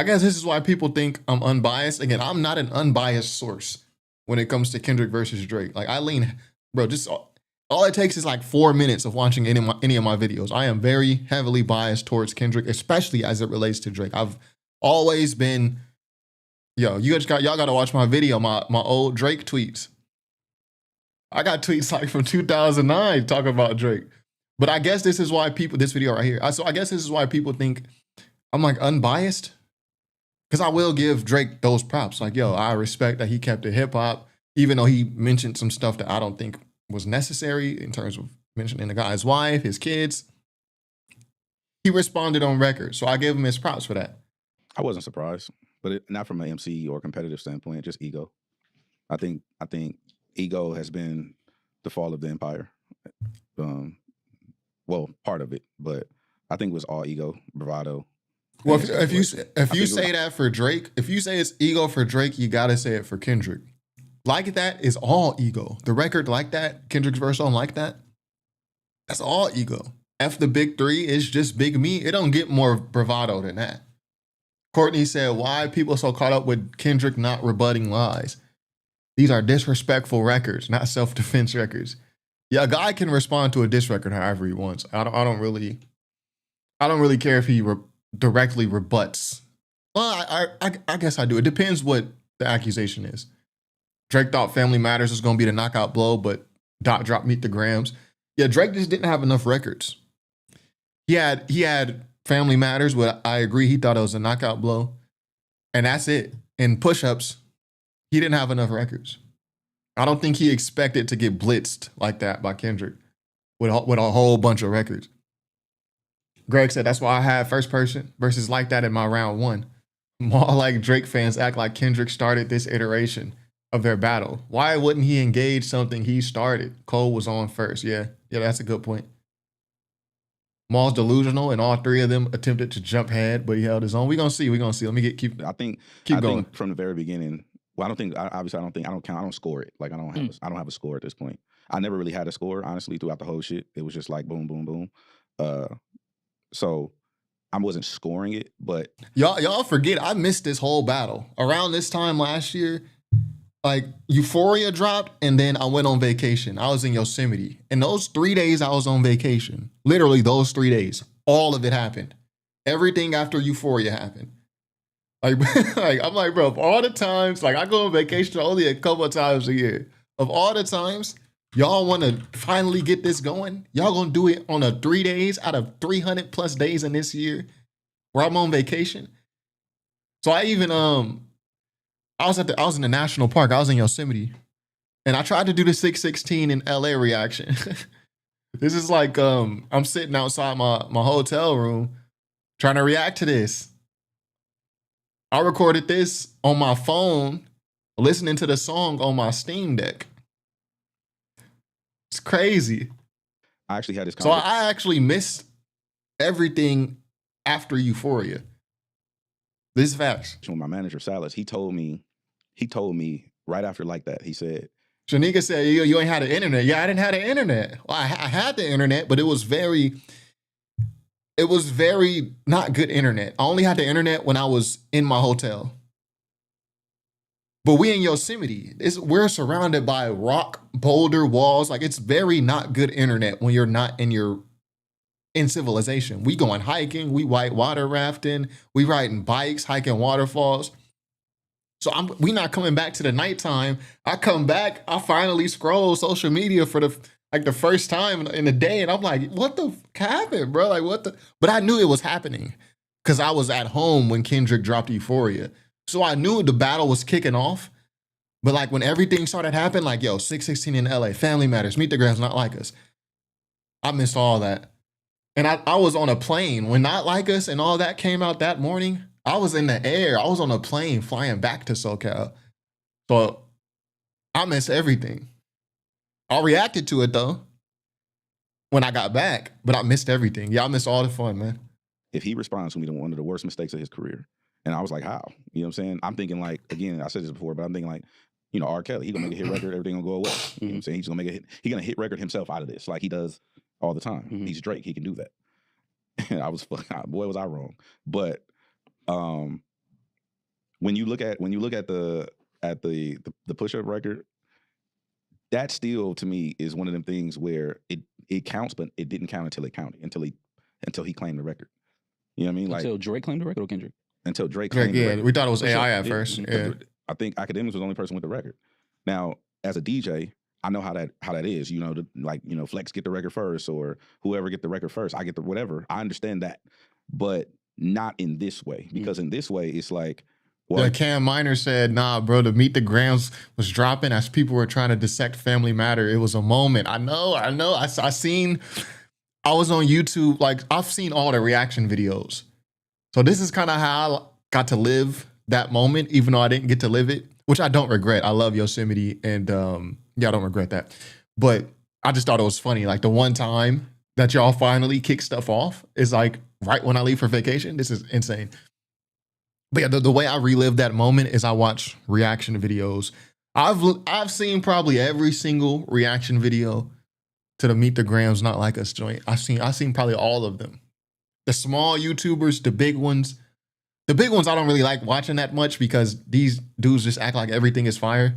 guess this is why people think I'm unbiased. Again, I'm not an unbiased source when it comes to Kendrick versus Drake. Like, I lean, bro, just all it takes is like 4 minutes of watching any of my videos. I am very heavily biased towards Kendrick, especially as it relates to Drake. I've always been, yo, y'all got to watch my video, my old Drake tweets. I got tweets like from 2009 talking about Drake. But I guess this is why this video right here. So I guess this is why people think I'm like unbiased. Because I will give Drake those props. Like, yo, I respect that he kept it hip hop, even though he mentioned some stuff that I don't think was necessary in terms of mentioning the guy's wife, his kids. He responded on record. So I give him his props for that. I wasn't surprised, but not from an MC or competitive standpoint, just ego. I think ego has been the fall of the empire. Well, part of it, but I think it was all ego, bravado. Well, if you say that for Drake, if you say it's ego for Drake, you gotta say it for Kendrick. Like that is all ego. The record like that, Kendrick's verse on Like That, that's all ego. F the big three is just big me. It don't get more bravado than that. Courtney said, why are people so caught up with Kendrick not rebutting lies? These are disrespectful records, not self-defense records. Yeah, a guy can respond to a diss record however he wants. I don't really care if he directly rebuts. Well, I guess I do. It depends what the accusation is. Drake thought Family Matters was going to be the knockout blow, but Dot Drop Meet the Grams. Yeah, Drake just didn't have enough records. He had Family Matters, but I agree he thought it was a knockout blow. And that's it. In push-ups, he didn't have enough records. I don't think he expected to get blitzed like that by Kendrick with a whole bunch of records. Greg said, that's why I had First Person versus Like That in my round 1. More like Drake fans act like Kendrick started this iteration of their battle. Why wouldn't he engage something he started? Cole was on first. Yeah, that's a good point. Maul's delusional, and all three of them attempted to jump head, but he held his own. We're gonna see. Let me keep going. I think from the very beginning. Well, I don't score it. Like, I don't have a score at this point. I never really had a score, honestly, throughout the whole shit. It was just like boom, boom, boom. So I wasn't scoring it, but y'all forget I missed this whole battle around this time last year. Like, Euphoria dropped, and then I went on vacation. I was in Yosemite, and those 3 days I was on vacation, literally those 3 days, all of it happened. Everything after Euphoria happened. Like, I'm like, bro, of all the times, like, I go on vacation only a couple of times a year. Of all the times, y'all want to finally get this going? Y'all gonna do it on 3 days out of 300 plus days in this year where I'm on vacation? So I even, I was in the national park. I was in Yosemite, and I tried to do the 616 in LA reaction. This is like I'm sitting outside my hotel room trying to react to this. I recorded this on my phone, listening to the song on my Steam Deck. It's crazy. I actually had this So conversation. I actually missed everything after Euphoria. This is facts. With my manager, Salas, he told me right after like that, he said, Shanika said, you ain't had the internet. Yeah, I didn't have the internet. Well, I had the internet, but it was very not good internet. I only had the internet when I was in my hotel. But we in Yosemite. We're surrounded by rock, boulder, walls. Like, it's very not good internet when you're not in civilization. We going hiking, we white water rafting, we riding bikes, hiking waterfalls. So we not coming back to the nighttime. I come back, I finally scroll social media for the first time in the day, and I'm like, what the happened, bro? Like, what the? But I knew it was happening because I was at home when Kendrick dropped Euphoria. So I knew the battle was kicking off. But like when everything started happening, like, yo, 616 in LA, Family Matters, Meet the Grams, Not Like Us. I missed all that. And I was on a plane when Not Like Us and all that came out that morning. I was in the air. I was on a plane flying back to SoCal. So I missed everything. I reacted to it though when I got back, but I missed everything. Yeah, I missed all the fun, man. if he responds to me to one of the worst mistakes of his career. And I was like, how? You know what I'm saying? I'm thinking like, again, I said this before, but I'm thinking like, you know, R. Kelly, he gonna make a hit record, everything gonna go away. You know what I'm saying? He's gonna make a hit. He gonna hit record himself out of this like he does all the time. He's Drake, he can do that. And I was boy, was I wrong. But when you look at the push-up record, that still to me is one of them things where it counts, but it didn't count until it counted, until he claimed the record. You know what I mean? Like until Drake claimed the record or Kendrick? Until Drake claimed the record. We thought it was For AI sure. at first. Yeah. I think Academics was the only person with the record. Now, as a DJ, I know how that is. You know, Flex get the record first, or whoever get the record first. I get the whatever. I understand that, but not in this way. Because in this way, it's like, well, Yeah, Cam Miner said, nah, bro, the Meet the Grams was dropping as people were trying to dissect Family Matter. It was a moment. I know. I was on YouTube. Like, I've seen all the reaction videos. So this is kind of how I got to live that moment, even though I didn't get to live it, which I don't regret. I love Yosemite, and yeah, I don't regret that. But I just thought it was funny. Like, the one time that y'all finally kick stuff off is like right when I leave for vacation. This is insane. But yeah, the way I relive that moment is I watch reaction videos. I've seen probably every single reaction video to the Meet the Grams Not Like Us joint. I've seen probably all of them. The small YouTubers, the big ones. The big ones I don't really like watching that much because these dudes just act like everything is fire.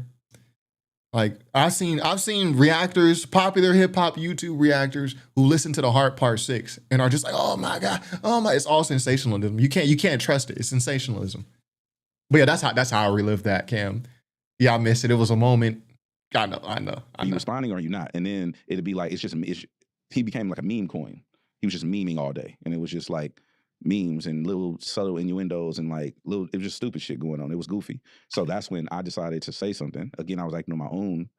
Like I've seen reactors, popular hip hop YouTube reactors who listen to the Heart Part 6 and are just like, oh my God, oh my, it's all sensationalism. You can't trust it. It's sensationalism. But yeah, that's how I relive that, Cam. Yeah, I missed it. It was a moment. I know. Are you responding or are you not? And then it'd be like, he became like a meme coin. He was just memeing all day. And it was just like memes and little subtle innuendos and like it was just stupid shit going on. It was goofy. So that's when I decided to say something. Again, I was acting on my own,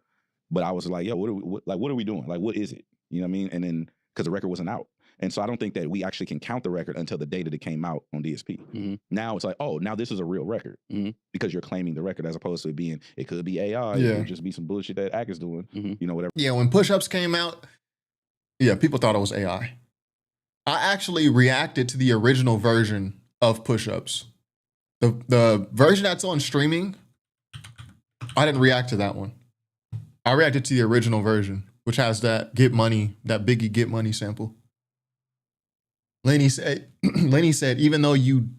but I was like, yo, what are we doing? Like, what is it? You know what I mean? And then, because the record wasn't out. And so I don't think that we actually can count the record until the day that it came out on DSP. Mm-hmm. Now it's like, oh, now this is a real record because you're claiming the record as opposed to it could be AI. Yeah. It could just be some bullshit that Ack is doing, you know, whatever. Yeah, when Push-Ups came out, yeah, people thought it was AI. I actually reacted to the original version of Push-Ups. The version that's on streaming, I didn't react to that one. I reacted to the original version, which has that Biggie Get Money sample. Lenny said, even though you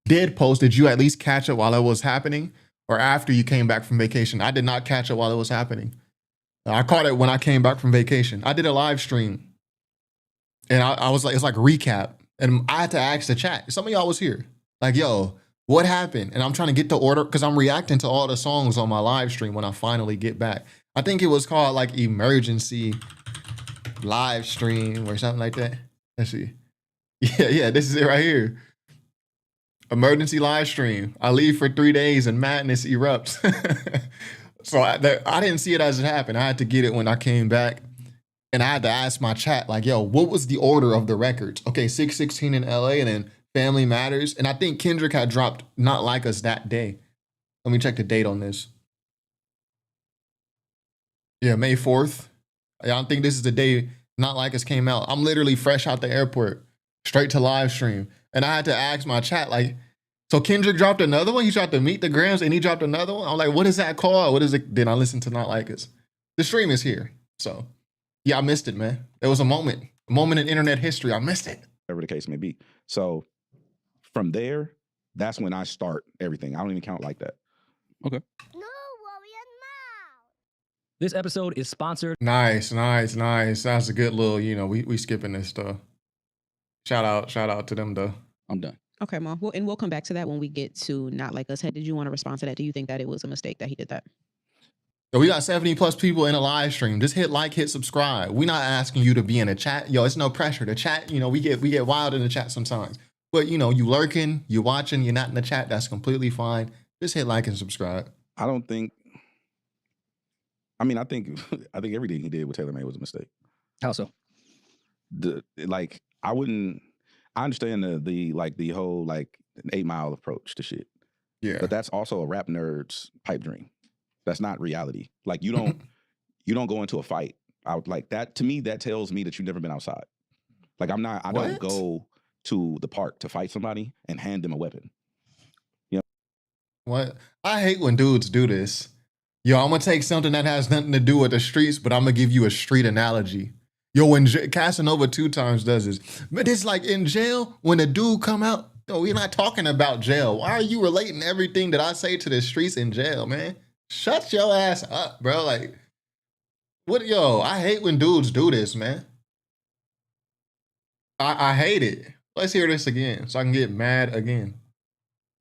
did post, did you at least catch it while it was happening or after you came back from vacation? I did not catch it while it was happening. I caught it when I came back from vacation. I did a live stream. And I was like, it's like recap. And I had to ask the chat. Some of y'all was here. Like, yo, what happened? And I'm trying to get the order because I'm reacting to all the songs on my live stream when I finally get back. I think it was called like Emergency Live Stream or something like that. Let's see. Yeah, this is it right here. Emergency live stream. I leave for 3 days and madness erupts. So I didn't see it as it happened. I had to get it when I came back. And I had to ask my chat, like, yo, what was the order of the records? Okay, 616 in LA and then Family Matters. And I think Kendrick had dropped Not Like Us that day. Let me check the date on this. Yeah, May 4th. I don't think this is the day Not Like Us came out. I'm literally fresh out the airport, straight to live stream. And I had to ask my chat, like, so Kendrick dropped another one? He dropped to Meet the Grams and he dropped another one? I'm like, what is that called? What is it? Then I listened to Not Like Us. The stream is here. So, yeah, I missed it, man. It was a moment in internet history. I missed it. Whatever the case may be. So from there, that's when I start everything. I don't even count like that. Okay. This episode is sponsored. Nice. That's a good little, we skipping this stuff. Shout out to them though. I'm done. Okay, Ma. We'll come back to that when we get to Not Like Us. Did you want to respond to that? Do you think that it was a mistake that he did that? So we got 70 plus people in a live stream. Just hit like, hit subscribe. We're not asking you to be in a chat. Yo, it's no pressure. The chat, we get wild in the chat sometimes. But you lurking, you watching, you're not in the chat. That's completely fine. Just hit like and subscribe. I think everything he did with Taylor Made was a mistake. How so? I understand the whole 8 Mile approach to shit. Yeah. But that's also a rap nerd's pipe dream. That's not reality. Like you don't go into a fight out like that. To me, that tells me that you've never been outside. Like I don't go to the park to fight somebody and hand them a weapon. What? I hate when dudes do this. Yo, I'm gonna take something that has nothing to do with the streets, but I'm gonna give you a street analogy. Yo, when Casanova 2 times does this, but it's like in jail, when a dude come out, yo, we're not talking about jail. Why are you relating everything that I say to the streets in jail, man? Shut your ass up, bro. Like, what? Yo, I hate when dudes do this, man. I hate it. Let's hear this again so I can get mad again.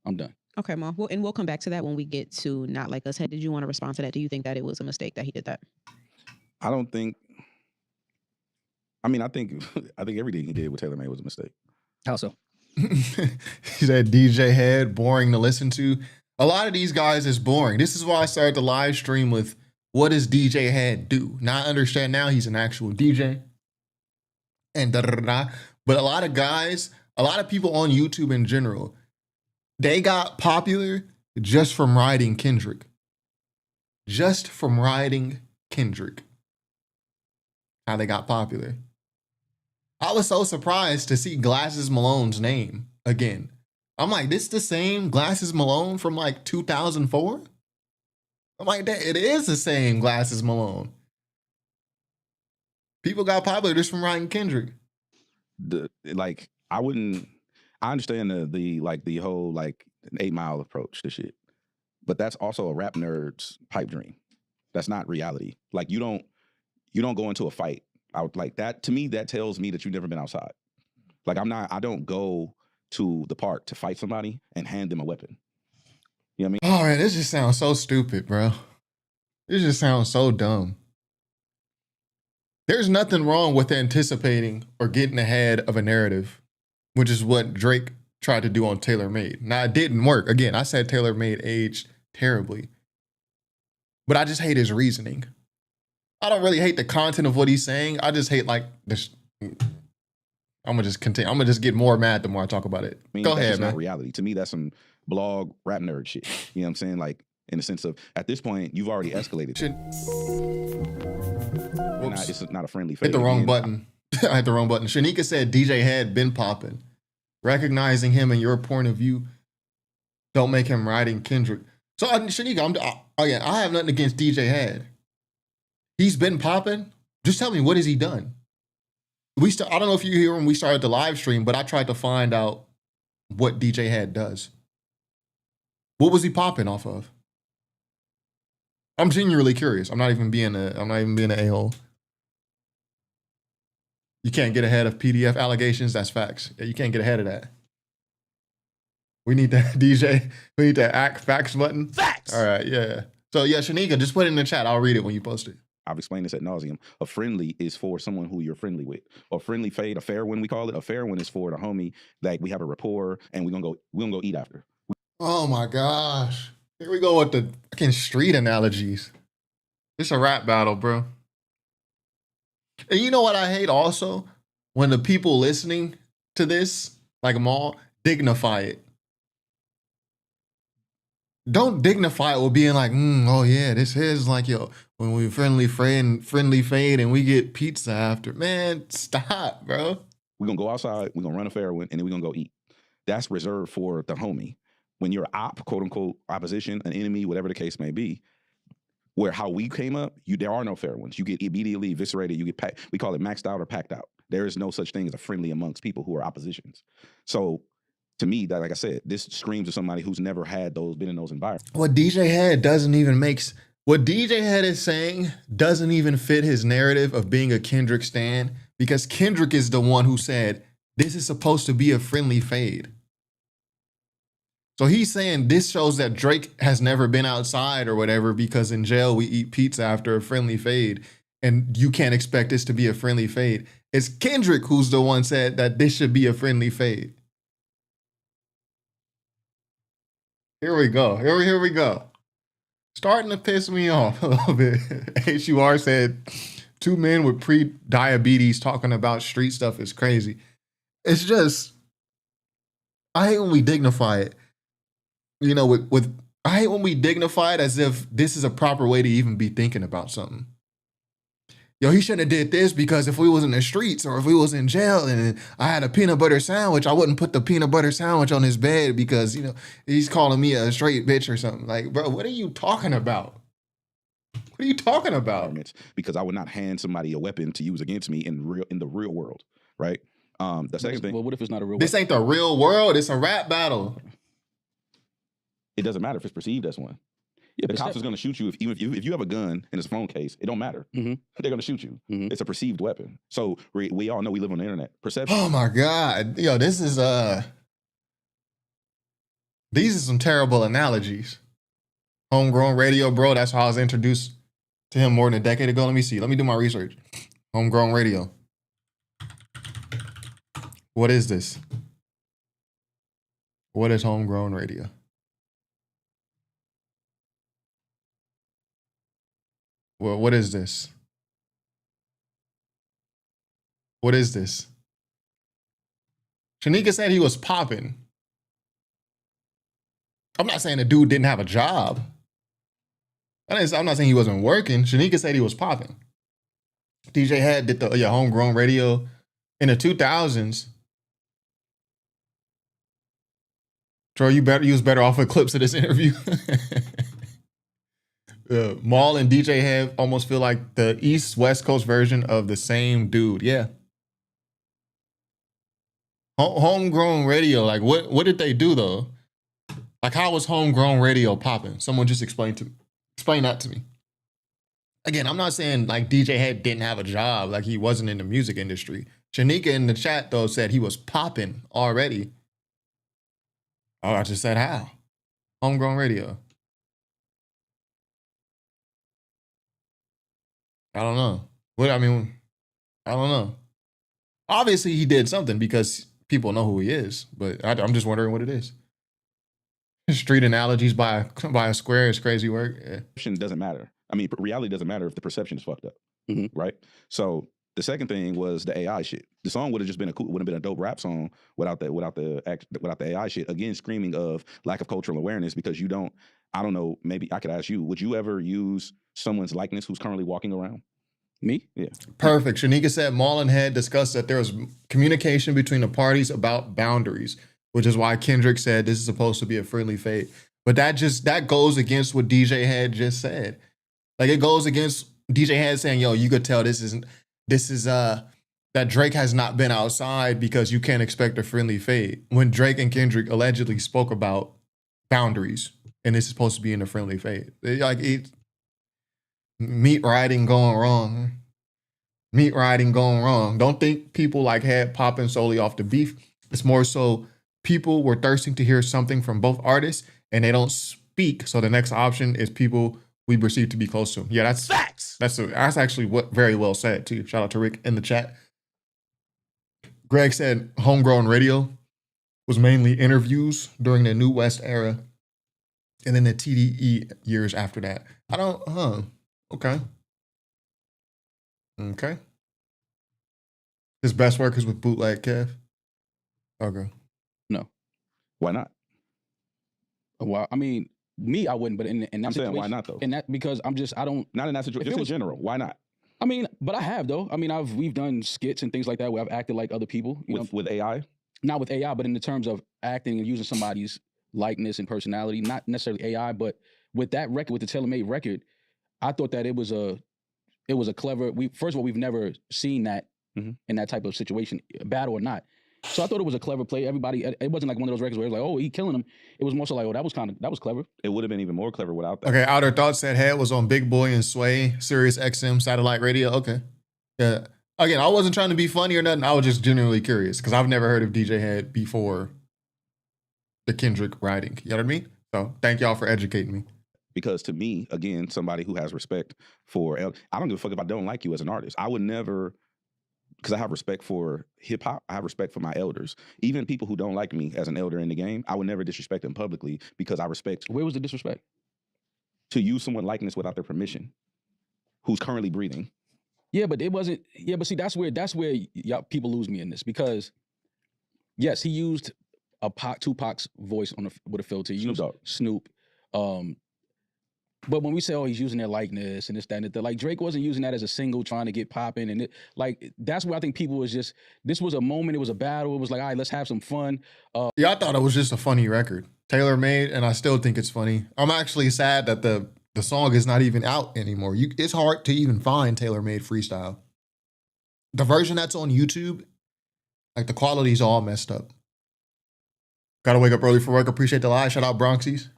I'm done. Okay, Ma. We'll come back to that when we get to Not Like Us. Did you want to respond to that? Do you think that it was a mistake that he did that? I think everything he did with Taylor Made was a mistake. How so? He said DJ Head, boring to listen to. A lot of these guys is boring. This is why I started the live stream with what does DJ Head do? Now I understand now he's an actual DJ. And da-da-da-da. But a lot of guys, a lot of people on YouTube in general, they got popular just from riding Kendrick. Just from riding Kendrick. How they got popular. I was so surprised to see Glasses Malone's name again. I'm like, this the same Glasses Malone from 2004? I'm like, it is the same Glasses Malone. People got popular just from riding Kendrick. I understand the whole 8 Mile approach to shit. But that's also a rap nerd's pipe dream. That's not reality. Like you don't go into a fight out like that. To me, that tells me that you've never been outside. Like I don't go to the park to fight somebody and hand them a weapon. You know what I mean? Oh man, this just sounds so stupid, bro. This just sounds so dumb. There's nothing wrong with anticipating or getting ahead of a narrative, which is what Drake tried to do on Taylor Made. Now, it didn't work. Again, I said Taylor Made aged terribly. But I just hate his reasoning. I don't really hate the content of what he's saying. I just hate this. I'm gonna just continue. I'm gonna just get more mad the more I talk about it. Go ahead, man. Not reality. To me, that's some blog rap nerd shit. You know what I'm saying? Like in the sense of at this point, you've already escalated. It's not a friendly. Hit the wrong button. I hit the wrong button. Shanika said DJ had been popping. Recognizing him in your point of view, don't make him riding Kendrick. So Shanika, I have nothing against DJ Head. He's been popping. Just tell me, what has he done? I don't know if you hear when we started the live stream, but I tried to find out what DJ Head does. What was he popping off of? I'm genuinely curious. I'm not even being an a-hole. You can't get ahead of PDF allegations. That's facts. You can't get ahead of that. We need that DJ. We need that act facts button. Facts. All right. Yeah. So yeah, Shanika, just put it in the chat. I'll read it when you post it. I've explained this ad nauseum. A friendly is for someone who you're friendly with. A friendly fade, a fair one we call it. A fair one is for the homie that we have a rapport and we're gonna go eat after. Oh my gosh. Here we go with the fucking street analogies. It's a rap battle, bro. And you know what I hate also? When the people listening to this, like Maul, dignify it. Don't dignify it with being like, oh yeah, this is like, yo, when we friendly fade and we get pizza after. Man, stop, bro. We're gonna go outside, we're gonna run a fair one, and then we're gonna go eat. That's reserved for the homie. When you're quote unquote, opposition, an enemy, whatever the case may be, where how we came up, there are no fair ones. You get immediately eviscerated, you get we call it maxed out or packed out. There is no such thing as a friendly amongst people who are oppositions. So to me, that, like I said, this screams of somebody who's never been in those environments. What DJ Head is saying doesn't even fit his narrative of being a Kendrick stan, because Kendrick is the one who said this is supposed to be a friendly fade. So he's saying this shows that Drake has never been outside or whatever, because in jail we eat pizza after a friendly fade, and you can't expect this to be a friendly fade. It's Kendrick who's the one said that this should be a friendly fade. Here we go. Here we go. Starting to piss me off a little bit. HUR said 2 men with pre-diabetes talking about street stuff is crazy. It's just, I hate when we dignify it. You know, I hate when we dignify it as if this is a proper way to even be thinking about something. Yo, he shouldn't have did this because if we was in the streets or if we was in jail and I had a peanut butter sandwich, I wouldn't put the peanut butter sandwich on his bed because, you know, he's calling me a straight bitch or something. Like, bro, what are you talking about? What are you talking about? Because I would not hand somebody a weapon to use against me in the real world, right? The second thing. Well, what if it's not a real This ain't the real world. It's a rap battle. It doesn't matter if it's perceived as one. Yeah, the cops is going to shoot you if you have a gun in his phone case. It don't matter. Mm-hmm. They're going to shoot you. Mm-hmm. It's a perceived weapon. So we all know we live on the internet. Perception. Oh my God, yo, these are some terrible analogies. Homegrown radio, bro. That's how I was introduced to him more than a decade ago. Let me see. Let me do my research. Homegrown radio. What is this? What is homegrown radio? Well, what is this? What is this? Shanika said he was popping. I'm not saying the dude didn't have a job. I'm not saying he wasn't working. Shanika said he was popping. DJ Head did the homegrown radio in the 2000s. Troy, you was better off with clips of this interview. Maul and DJ Head almost feel like the East-West Coast version of the same dude. Yeah. Homegrown radio, like what did they do though? Like how was homegrown radio popping? Someone just explain that to me. Again, I'm not saying like DJ Head didn't have a job, like he wasn't in the music industry. Shanika in the chat though said he was popping already. Oh, I just said how? Homegrown radio. I don't know. I don't know. Obviously, he did something because people know who he is, but I'm just wondering what it is. Street analogies by a square is crazy work. Yeah. Perception doesn't matter. I mean, reality doesn't matter if the perception is fucked up, right? So the second thing was the AI shit. The song would have just been a dope rap song without the AI shit. Again, screaming of lack of cultural awareness because you don't. I don't know. Maybe I could ask you: would you ever use someone's likeness who's currently walking around? Me? Yeah. Perfect. Shanika said Maul and Head discussed that there was communication between the parties about boundaries, which is why Kendrick said this is supposed to be a friendly fade. But that goes against what DJ Head just said. Like it goes against DJ Head saying, yo, you could tell this is that Drake has not been outside because you can't expect a friendly fade. When Drake and Kendrick allegedly spoke about boundaries and this is supposed to be in a friendly fade. Meat riding going wrong. Meat riding going wrong. Don't think people like Head popping solely off the beef. It's more so people were thirsting to hear something from both artists and they don't speak. So the next option is people we perceive to be close to him. Yeah, that's Facts. That's actually what very well said too. Shout out to Rick in the chat. Greg said homegrown radio was mainly interviews during the New West era, and then the TDE years after that. Okay. Okay. His best work is with Bootleg Kev. Okay. No. Why not? Well, I mean, me, I wouldn't, but in that I'm saying, situation, why not though? in that, because I don't. Not in that situation. If Just it in was- general. Why not? I mean, but I have though. I mean, we've done skits and things like that where I've acted like other people. You know, With AI? not with AI, but in the terms of acting and using somebody's likeness and personality, not necessarily AI, but with that record, with the tailor-made record, I thought that it was a clever. First of all, we've never seen that Mhm. in that type of situation, battle or not. So I thought it was a clever play. Everybody, it wasn't like one of those records where it was like, oh, he killing him. It was more so like, oh, that was clever. It would have been even more clever without that. Okay, Outer Thoughts said Head was on Big Boy and Sway, Sirius XM, satellite radio. Okay. Yeah. Again, I wasn't trying to be funny or nothing. I was just genuinely curious because I've never heard of DJ Head before the Kendrick writing. You know what I mean? So thank y'all for educating me. Because to me, again, somebody who has respect for, I don't give a fuck if I don't like you as an artist. I would never, because I have respect for hip hop, I have respect for my elders. Even people who don't like me as an elder in the game, I would never disrespect them publicly because I respect Where was the disrespect? to use someone's likeness without their permission, who's currently breathing. Yeah, but it wasn't. Yeah, but see, that's where y'all people lose me in this because, yes, he used Tupac's voice with a filter. He Snoop used Dogg. Snoop. But when we say, oh, he's using their likeness and this, that, and that, like Drake wasn't using that as a single trying to get popping. And that's where I think people was just, this was a moment, it was a battle. It was like, all right, let's have some fun. Yeah, I thought it was just a funny record. Tailor made, and I still think it's funny. I'm actually sad that the song is not even out anymore. It's hard to even find Tailor Made Freestyle. The version that's on YouTube, like the quality's all messed up. Gotta wake up early for work. Appreciate the live. Shout out Bronxies.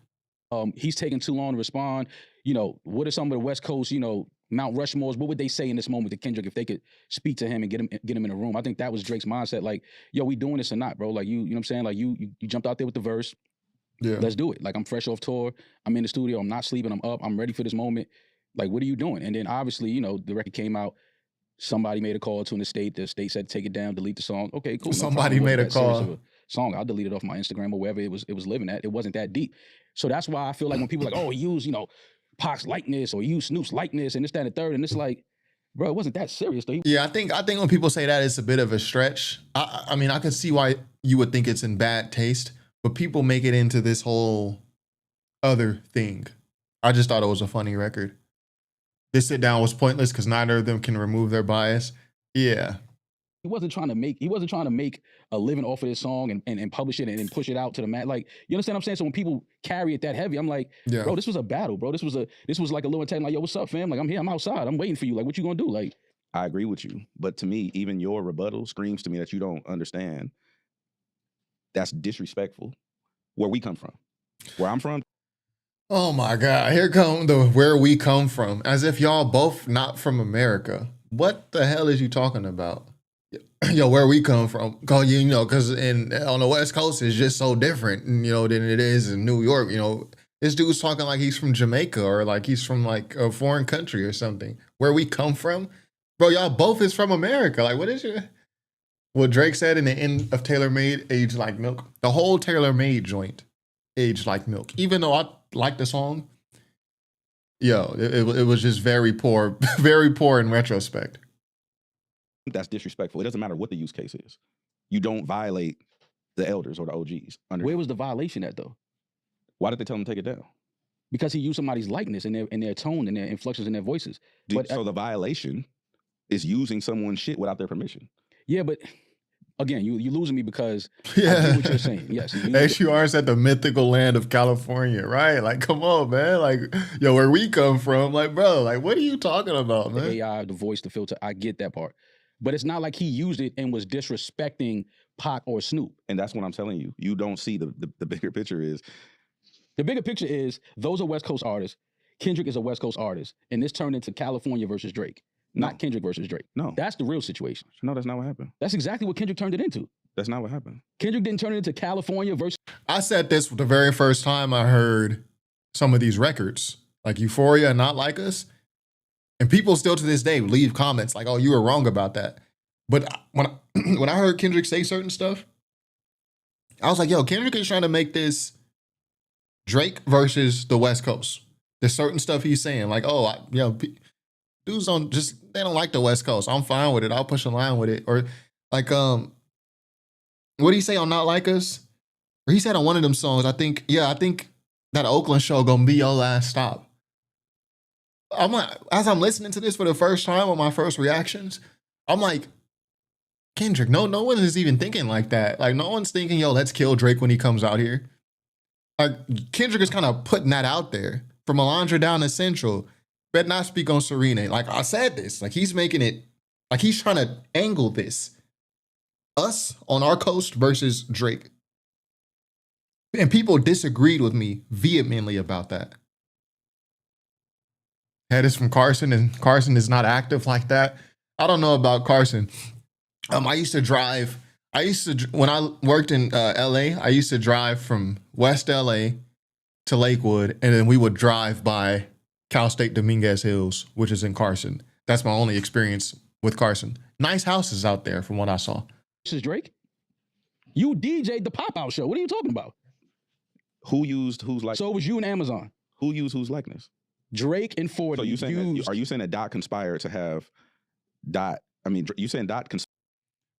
He's taking too long to respond. You know, what are some of the West Coast, Mount Rushmores, what would they say in this moment to Kendrick if they could speak to him and get him in a room? I think that was Drake's mindset. Like, yo, we doing this or not, bro? Like, you know what I'm saying? Like, you jumped out there with the verse. Yeah. Let's do it. Like, I'm fresh off tour. I'm in the studio. I'm not sleeping. I'm up. I'm ready for this moment. Like, what are you doing? And then obviously, the record came out. Somebody made a call to an estate. The estate said, take it down, delete the song. Okay, cool. Somebody made a call. Song. I'll delete it off my Instagram or wherever it was living at. It wasn't that deep. So that's why I feel like when people are like, oh, he used, Pac's likeness or he used Snoop's likeness and this, that, and the third. And it's like, bro, it wasn't that serious though. Yeah, I think when people say that, it's a bit of a stretch. I mean, I can see why you would think it's in bad taste, but people make it into this whole other thing. I just thought it was a funny record. This sit down was pointless because neither of them can remove their bias. Yeah. He wasn't trying to make a living off of this song and publish it and then push it out to the man. Like, you understand what I'm saying? So when people carry it that heavy, I'm like, Yeah. bro, this was a battle, bro. This was like a little intent, like, yo, what's up, fam? Like, I'm here, I'm outside, I'm waiting for you. Like, what you gonna do? Like, I agree with you. But to me, even your rebuttal screams to me that you don't understand. That's disrespectful. Where we come from. Where I'm from. Oh my God. Here come the where we come from. As if y'all both not from America. What the hell is you talking about? Yo, where we come from. Cause because on the West Coast it's just so different, than it is in New York. This dude's talking like he's from Jamaica or like he's from like a foreign country or something. Where we come from? Bro, y'all both is from America. Like, what Drake said in the end of Tailor Made, aged like milk. The whole Tailor Made joint, aged like milk. Even though I like the song, it was just very poor, very poor in retrospect. That's disrespectful. It doesn't matter what the use case is. You don't violate the elders or the OGs. where was the violation at though? Why did they tell them to take it down? Because he used somebody's likeness and their tone and their inflections in their voices. So the violation is using someone's shit without their permission. Yeah, but again, you losing me because I Yeah. get what you're saying. Yes. HUR's at the mythical land of California, right? Like, come on, man. Like, where we come from, like, bro, like, what are you talking about, man? The AI, the voice, the filter, I get that part. But it's not like he used it and was disrespecting Pac or Snoop. And that's what I'm telling you. You don't see the bigger picture is. The bigger picture is those are West Coast artists. Kendrick is a West Coast artist. And this turned into California versus Drake, not Kendrick versus Drake. No. That's the real situation. No, that's not what happened. That's exactly what Kendrick turned it into. That's not what happened. Kendrick didn't turn it into California versus. I said this the very first time I heard some of these records. like Euphoria and Not Like Us. And people still to this day leave comments like, "Oh, you were wrong about that." But when I heard Kendrick say certain stuff, I was like, "Yo, Kendrick is trying to make this Drake versus the West Coast." There's certain stuff he's saying like, "Oh, dudes they don't like the West Coast. I'm fine with it. I'll push a line with it." Or like, what did he say on Not Like Us? Or he said on one of them songs, I think that Oakland show gonna be your last stop. I'm like, as I'm listening to this for the first time on my first reactions, I'm like, Kendrick, no one is even thinking like that. Like, no one's thinking, yo, let's kill Drake when he comes out here. Like, Kendrick is kind of putting that out there. From Alondra down to Central, better not speak on Serena. Like, I said this. Like, he's making it, like, he's trying to angle this. Us on our coast versus Drake. And people disagreed with me vehemently about that. That is from Carson, and Carson is not active like that. I don't know about Carson. When I worked in LA, I used to drive from West LA to Lakewood, and then we would drive by Cal State Dominguez Hills, which is in Carson. That's my only experience with Carson. Nice houses out there from what I saw. This is Drake. You DJ'd the pop-out show. What are you talking about? Who used whose likeness? So it was you and Amazon. Who used whose likeness? Drake and 40 So you saying used... are you saying that Dot conspired to have Dot? I mean, you saying Dot conspired?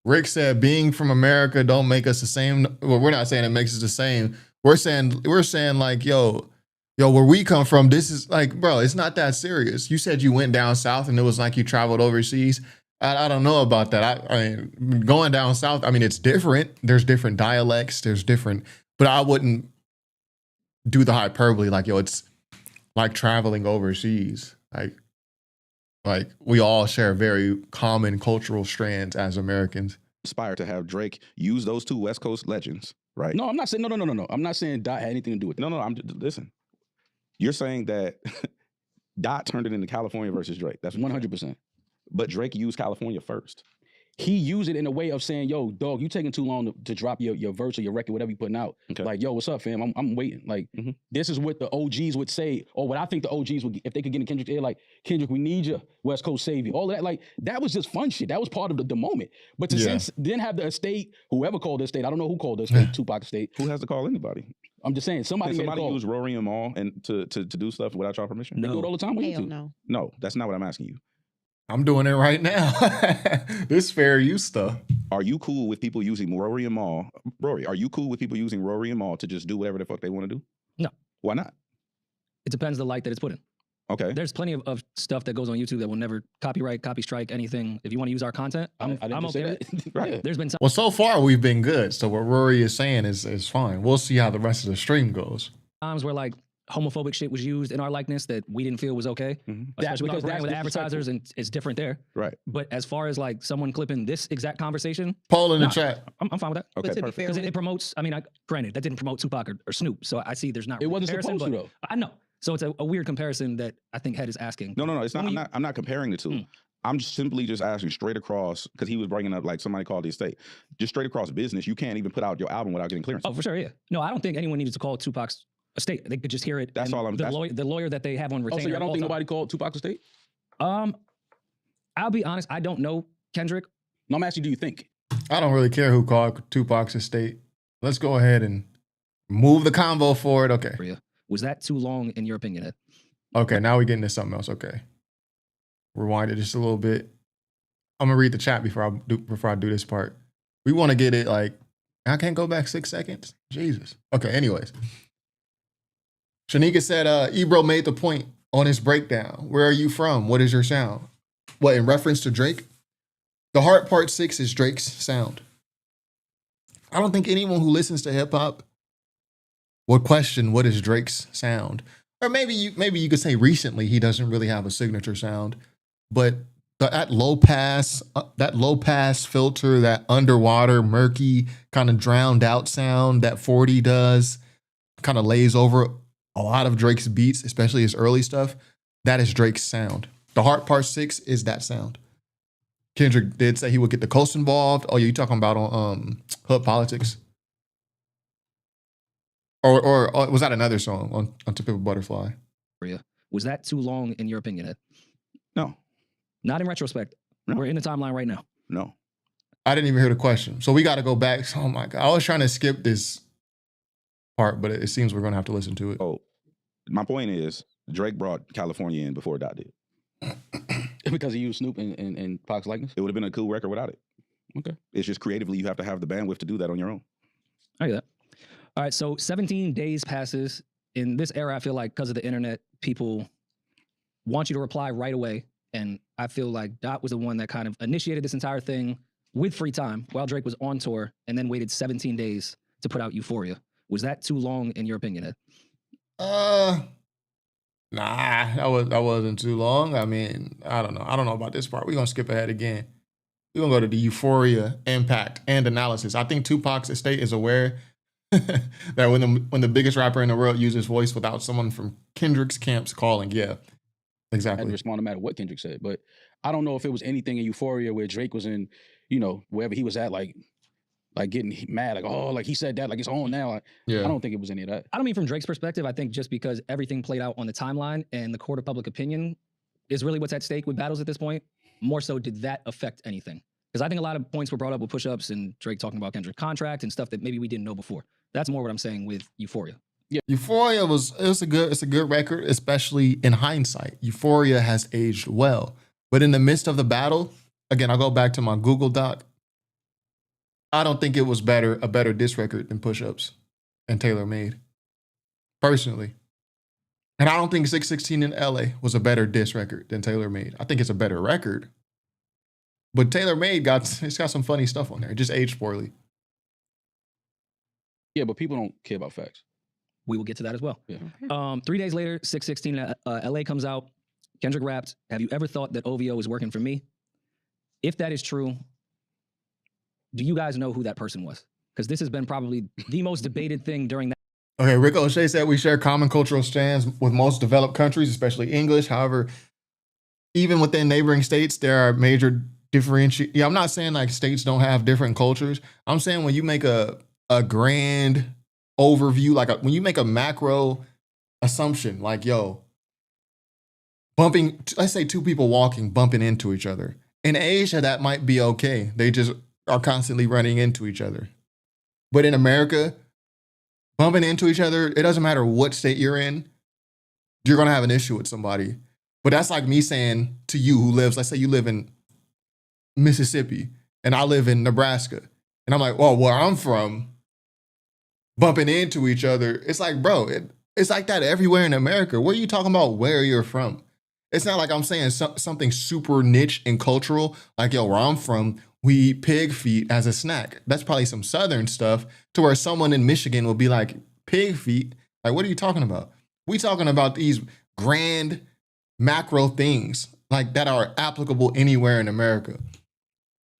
Rick said, "Being from America don't make us the same." Well, we're not saying it makes us the same. We're saying like, yo, where we come from, this is like, bro, it's not that serious. You said you went down south and it was like you traveled overseas. I don't know about that. I mean, going down south, I mean, it's different. There's different dialects. But I wouldn't do the hyperbole like, yo, it's like traveling overseas. Like we all share very common cultural strands as Americans. Conspired to have Drake use those two West Coast legends, right? No, I'm not saying no. I'm not saying Dot had anything to do with it. No. Listen. You're saying that Dot turned it into California versus Drake. That's 100%. But Drake used California first. He used it in a way of saying, yo, dog, you taking too long to drop your verse or your record, whatever you putting out. Okay. Like, yo, what's up, fam? I'm waiting. Like, this is what the OGs would say, or what I think the OGs would, if they could get in Kendrick's ear, like, Kendrick, we need you, West Coast savior. All that, like, that was just fun shit. That was part of the moment. But to then have the estate, whoever called the estate, I don't know who called the estate, Tupac estate. Who has to call anybody? I'm just saying, somebody use Rory and Maul and to do stuff without your permission? They do it all the time with Hell YouTube. no. That's not what I'm asking you. I'm doing it right now. This fair use stuff. Are you cool with people using Rory and Maul? Rory, are you cool with people using Rory and Maul to just do whatever the fuck they want to do? No. Why not? It depends the light that it's put in. Okay. There's plenty of stuff that goes on YouTube that will never copyright, copy strike, anything. If you want to use our content, I'm okay with it. Right. There's been Well, so far we've been good. So what Rory is saying is fine. We'll see how the rest of the stream goes. times where like homophobic shit was used in our likeness that we didn't feel was okay. Especially because with advertisers, and it's different there. Right. But as far as like someone clipping this exact conversation, Poll in the chat. I'm fine with that. Okay, But to be perfect. fair, Because it promotes, I mean, granted, that didn't promote Tupac or Snoop. So I see there's not It really wasn't comparison, supposed to, but though. I know. So it's a weird comparison that I think Head is asking. No, it's not. I'm not comparing the two. I'm simply just asking straight across, because he was bringing up like somebody called the estate. Just straight across business, you can't even put out your album without getting clearance. Oh, for sure, yeah. No, I don't think anyone needed to call Tupac's estate. They could just hear it. That's all I'm- The lawyer that they have on retainer. Oh, so y'all don't think all the nobody called Tupac's estate? time. I'll be honest. I don't know Kendrick. No, I'm asking, do you think? I don't really care who called Tupac's estate. Let's go ahead and move the convo forward. Okay. Was that too long in your opinion, Ed? Okay, now we're getting to something else. Okay. Rewind it just a little bit. I'm gonna read the chat before I do this part. We want to get it like, I can't go back 6 seconds. Jesus. Okay, anyways. Shanika said, Ebro made the point on his breakdown. Where are you from? What is your sound? What, in reference to Drake? The Heart Part 6 is Drake's sound. I don't think anyone who listens to hip hop would question what is Drake's sound. Or maybe you could say recently he doesn't really have a signature sound, but that low pass filter, that underwater, murky, kind of drowned out sound that 40 does, kind of lays over a lot of Drake's beats, especially his early stuff. That is Drake's sound. The Heart Part 6 is that sound. Kendrick did say he would get the Coast involved. Oh, yeah, you talking about on Hood Politics? Or was that another song on To Pimp a Butterfly? Was that too long in your opinion, Ed? No, Not in retrospect. No. We're in the timeline right now. no. I didn't even hear the question. So we got to go back. Oh my God. I was trying to skip this part, but it seems we're going to have to listen to it. Oh, my point is Drake brought California in before Dot did. Because he used Snoop and Pac's likeness? It would have been a cool record without it. Okay. It's just creatively, you have to have the bandwidth to do that on your own. I hear that. All right, so 17 days passes. In this era, I feel like because of the internet, people want you to reply right away. And I feel like Dot was the one that kind of initiated this entire thing with free time while Drake was on tour and then waited 17 days to put out Euphoria. Was that too long in your opinion, Ed? Nah, that wasn't too long. I mean, I don't know. I don't know about this part. We're gonna skip ahead again. We're gonna go to the Euphoria impact and analysis. I think Tupac's estate is aware that when the biggest rapper in the world uses voice without someone from Kendrick's camps calling, yeah, I had exactly. to respond no matter what Kendrick said. But I don't know if it was anything in Euphoria where Drake was in, wherever he was at, like getting mad, like, oh, like he said that, like it's on now. I Yeah, don't think it was any of that. I don't mean from Drake's perspective. I think just because everything played out on the timeline and the court of public opinion is really what's at stake with battles at this point. More so, did that affect anything? Because I think a lot of points were brought up with push-ups and Drake talking about Kendrick contract and stuff that maybe we didn't know before. That's more what I'm saying with Euphoria. Euphoria it's a good record, especially in hindsight. Euphoria has aged well, but in the midst of the battle, again, I'll go back to my Google Doc. I don't think it was a better diss record than Push-Ups and Tailor Made, personally. And I don't think 616 in LA was a better diss record than Tailor Made. I think it's a better record. But Tailor Made it's got some funny stuff on there. It just aged poorly. Yeah, but people don't care about facts. We will get to that as well. Yeah. 3 days later, 616 LA comes out. Kendrick rapped, "Have you ever thought that OVO is working for me?" If that is true, do you guys know who that person was? Because this has been probably the most debated thing during that. Okay, Rick O'Shea said we share common cultural strands with most developed countries, especially English. However, even within neighboring states, there are major differentiations. Yeah, I'm not saying like states don't have different cultures. I'm saying when you make a grand overview, like when you make a macro assumption, like, yo, let's say two people walking, bumping into each other. In Asia, that might be okay. They just are constantly running into each other. But in America, bumping into each other, it doesn't matter what state you're in, you're going to have an issue with somebody. But that's like me saying to you who lives, let's say you live in Mississippi and I live in Nebraska. And I'm like, well, where I'm from, bumping into each other. It's like, bro, it's like that everywhere in America. What are you talking about where you're from? It's not like I'm saying something super niche and cultural. Like, yo, where I'm from, we eat pig feet as a snack. That's probably some Southern stuff to where someone in Michigan will be like, pig feet? Like, what are you talking about? We talking about these grand macro things like that are applicable anywhere in America.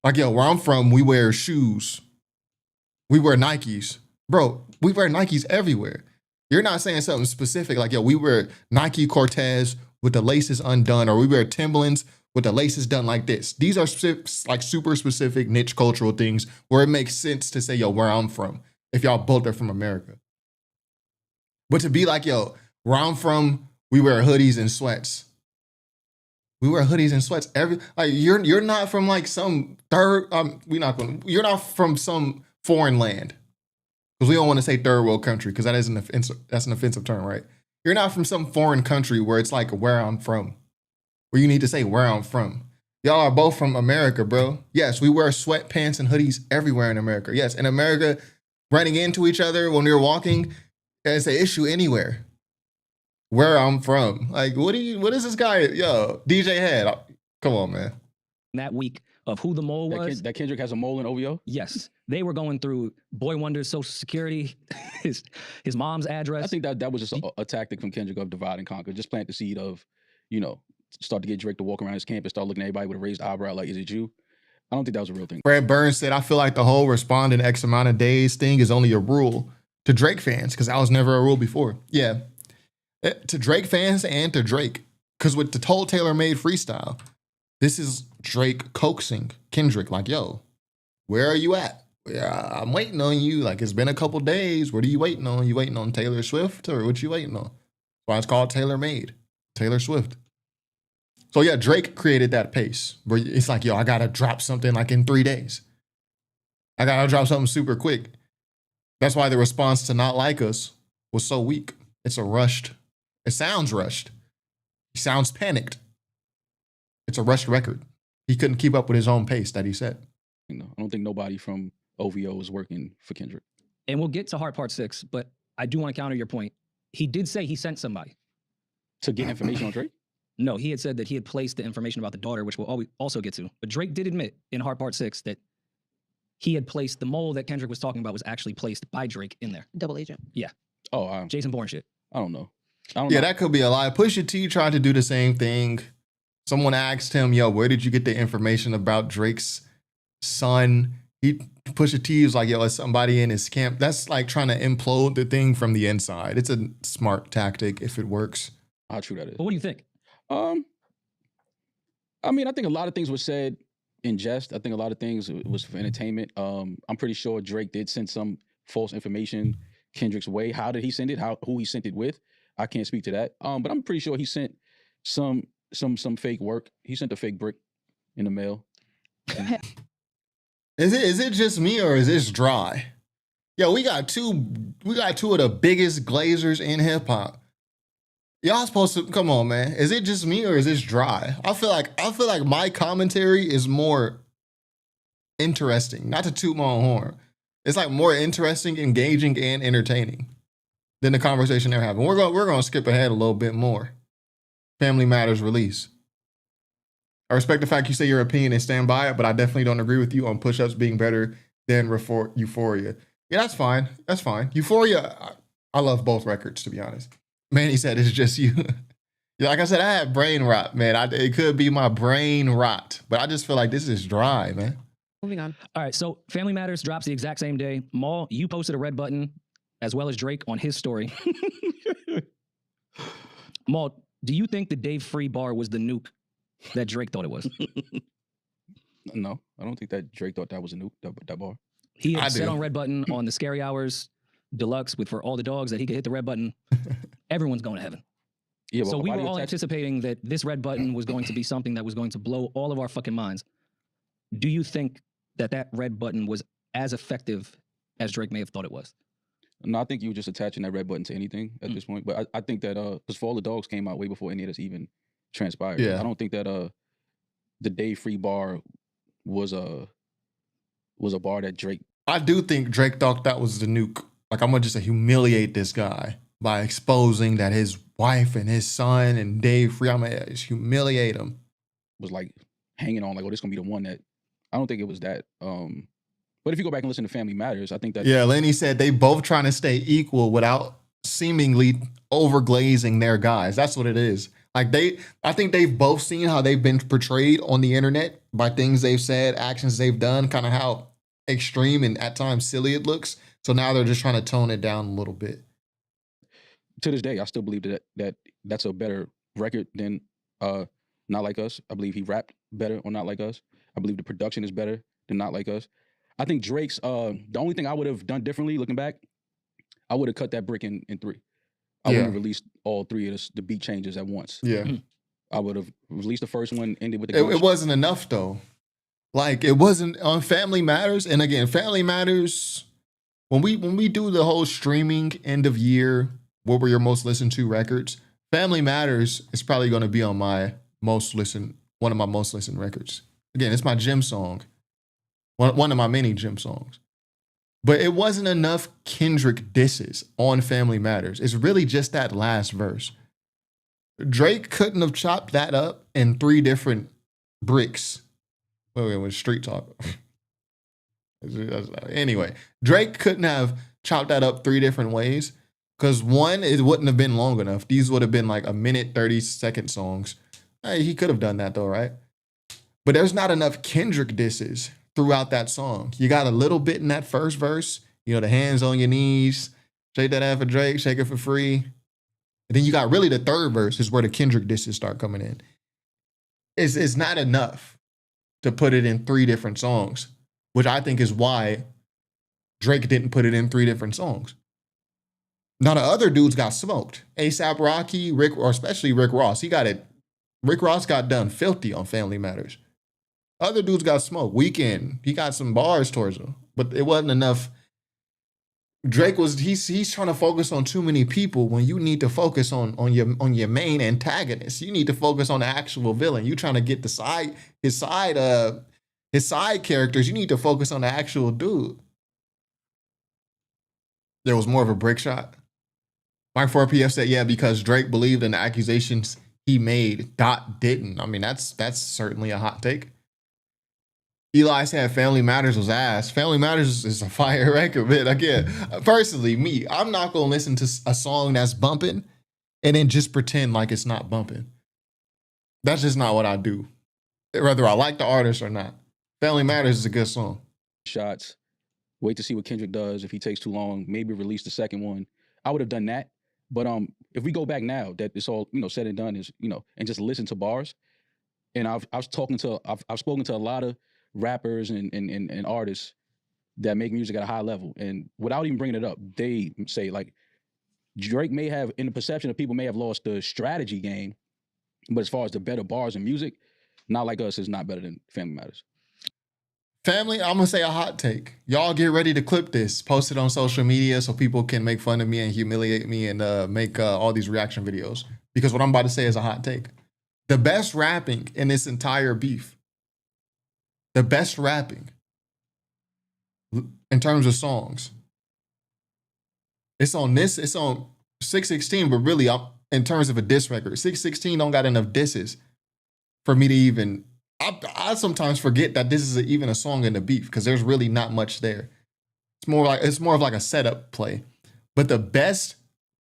Like, yo, where I'm from, we wear shoes. We wear Nikes. Bro, we wear Nikes everywhere. You're not saying something specific like, yo, we wear Nike Cortez with the laces undone, or we wear Timberlands with the laces done like this. These are like super specific niche cultural things where it makes sense to say, yo, where I'm from, if y'all both are from America. But to be like, yo, where I'm from, we wear hoodies and sweats. We wear hoodies and sweats you're not from like some you're not from some foreign land. Because we don't want to say third world country, because that's an offensive term, right? You're not from some foreign country where it's like where I'm from. Where you need to say where I'm from. Y'all are both from America, bro. Yes, we wear sweatpants and hoodies everywhere in America. Yes, in America, running into each other when we're walking, it's an issue anywhere. Where I'm from. Like, what is this guy? Yo, DJ Head. Come on, man. That week of who the mole was. That Kendrick has a mole in OVO? Yes. They were going through Boy Wonder's social security, his mom's address. I think that was just a tactic from Kendrick of divide and conquer. Just plant the seed of, start to get Drake to walk around his campus, start looking at everybody with a raised eyebrow like, is it you? I don't think that was a real thing. Fred Burns said, I feel like the whole respond in X amount of days thing is only a rule to Drake fans, because that was never a rule before. Yeah. To Drake fans and to Drake. Because with the whole Tailor Made freestyle, this is Drake coaxing Kendrick like, yo, where are you at? Yeah, I'm waiting on you. Like, it's been a couple days. What are you waiting on? You waiting on Taylor Swift or what you waiting on? That's why it's called Tailor Made. Taylor Swift. So yeah, Drake created that pace where it's like, yo, I gotta drop something like in 3 days. I gotta drop something super quick. That's why the response to Not Like Us was so weak. It sounds rushed. He sounds panicked. It's a rushed record. He couldn't keep up with his own pace that he set. I don't think nobody from OVO is working for Kendrick. And we'll get to Hard Part 6, but I do want to counter your point. He did say he sent somebody to get information on Drake. No, he had said that he had placed the information about the daughter, which we'll also get to. But Drake did admit in Hard Part 6 that he had placed the mole that Kendrick was talking about was actually placed by Drake in there. Double agent. Yeah. Oh, Jason Bourne shit. I don't know. Yeah, that could be a lie. Pusha T tried to do the same thing. Someone asked him, yo, where did you get the information about Drake's son? Pusha T was like, yo, it's somebody in his camp. That's like trying to implode the thing from the inside. It's a smart tactic if it works. How true that is. But what do you think? I mean, I think a lot of things were said in jest. I think a lot of things was for entertainment. I'm pretty sure Drake did send some false information Kendrick's way. How did he send it? Who he sent it with? I can't speak to that. But I'm pretty sure he sent some fake work. He sent a fake brick in the mail. Is it just me or is this dry? Yo, we got two of the biggest glazers in hip hop. Y'all supposed to come on, man. Is it just me or is this dry? I feel like my commentary is more interesting. Not to toot my own horn. It's like more interesting, engaging, and entertaining than the conversation they're having. We're gonna skip ahead a little bit more. Family Matters release. I respect the fact you say your opinion and stand by it, but I definitely don't agree with you on push-ups being better than Euphoria. Yeah, that's fine. That's fine. Euphoria, I love both records, to be honest. Man, he said it's just you. Yeah, like I said, I had brain rot, man. It could be my brain rot, but I just feel like this is dry, man. Moving on. All right, so Family Matters drops the exact same day. Maul, you posted a red button as well as Drake on his story. Maul, do you think the Dave Free bar was the nuke that Drake thought it was? No, I don't think that Drake thought that was a nuke, that bar. He had said on red button on the Scary Hours Deluxe with For All the Dogs that he could hit the red button. Everyone's going to heaven. Yeah, so we were all anticipating that this red button was going to be something that was going to blow all of our fucking minds. Do you think that red button was as effective as Drake may have thought it was? No, I think you were just attaching that red button to anything at this point. But I think that because For All the Dogs came out way before any of this even transpired. Yeah. I don't think that the Dave Free bar was a bar that Drake. I do think Drake thought that was the nuke. Like, I'm gonna just humiliate this guy by exposing that his wife and his son and Dave Free, I'm gonna just humiliate him. Was like hanging on, like, oh, this gonna be the one that. I don't think it was that. But if you go back and listen to Family Matters, I think that. Yeah, Lenny said they both trying to stay equal without seemingly overglazing their guys. That's what it is. Like I think they've both seen how they've been portrayed on the internet by things they've said, actions they've done, kind of how extreme and at times silly it looks. So now they're just trying to tone it down a little bit. To this day, I still believe that that's a better record than Not Like Us. I believe he rapped better on Not Like Us. I believe the production is better than Not Like Us. I think Drake's the only thing I would have done differently, looking back, I would have cut that brick in 3. I would have released all 3 of the beat changes at once. Yeah. I would have released the first one, ended with the It wasn't enough though. Like, it wasn't on Family Matters. And again, Family Matters, when we do the whole streaming end of year, what were your most listened to records? Family Matters is probably going to be on one of my most listened records. Again, it's my gym song. One of my many gym songs. But it wasn't enough Kendrick disses on Family Matters. It's really just that last verse. Drake couldn't have chopped that up in 3 different bricks. Wait, with street talk. Anyway, Drake couldn't have chopped that up 3 different ways. Because one, it wouldn't have been long enough. These would have been like a minute, 30-second songs. Hey, he could have done that though, right? But there's not enough Kendrick disses throughout that song. You got a little bit in that first verse, the hands on your knees, shake that ass for Drake, shake it for free. And then you got really the third verse is where the Kendrick disses start coming in. It's not enough to put it in 3 different songs, which I think is why Drake didn't put it in 3 different songs. Now the other dudes got smoked. A$AP Rocky, or especially Rick Ross. Rick Ross got done filthy on Family Matters. Other dudes got smoked. Weeknd, he got some bars towards him, but it wasn't enough. Drake he's trying to focus on too many people when you need to focus on your main antagonist. You need to focus on the actual villain. You trying to get his side characters. You need to focus on the actual dude. There was more of a brick shot. Mike 4PF said, yeah, because Drake believed in the accusations he made. Dot didn't. I mean, that's certainly a hot take. Eli said Family Matters was ass. Family Matters is a fire record, man. Again, personally, I'm not going to listen to a song that's bumping and then just pretend like it's not bumping. That's just not what I do, whether I like the artist or not. Family Matters is a good song. Shots. Wait to see what Kendrick does. If he takes too long, maybe release the second one. I would have done that. But if we go back now that it's all, said and done, is, and just listen to bars, and I've spoken to a lot of rappers and artists that make music at a high level, and without even bringing it up, they say like Drake may have, in the perception of people, may have lost the strategy game, but as far as the better bars and music, Not Like Us is not better than Family Matters. Family, I'm gonna say a hot take. Y'all get ready to clip this, post it on social media so people can make fun of me and humiliate me and make all these reaction videos, because what I'm about to say is a hot take. The best rapping in this entire beef, the best rapping in terms of songs, it's on 616, but really in terms of a diss record, 616 don't got enough disses for me to even, I sometimes forget that this is even a song in the beef because there's really not much there. It's more of like a setup play. But the best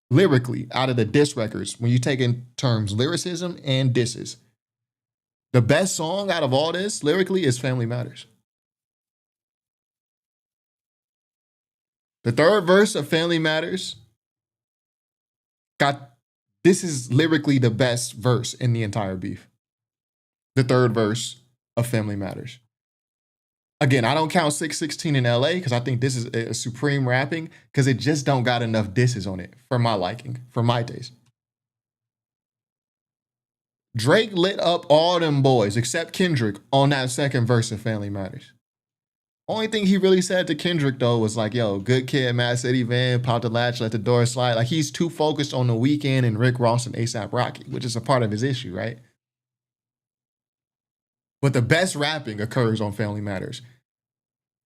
lyrically out of the diss records, when you take in terms lyricism and disses, the best song out of all this lyrically is Family Matters. The third verse of Family Matters this is lyrically the best verse in the entire beef. The third verse of Family Matters. Again, I don't count 616 in LA because I think this is a supreme rapping because it just don't got enough disses on it for my liking, for my taste. Drake lit up all them boys except Kendrick on that second verse of Family Matters. Only thing he really said to Kendrick, though, was like, yo, good kid, Mad City Van, pop the latch, let the door slide. Like, he's too focused on The Weeknd and Rick Ross and A$AP Rocky, which is a part of his issue, right? But the best rapping occurs on Family Matters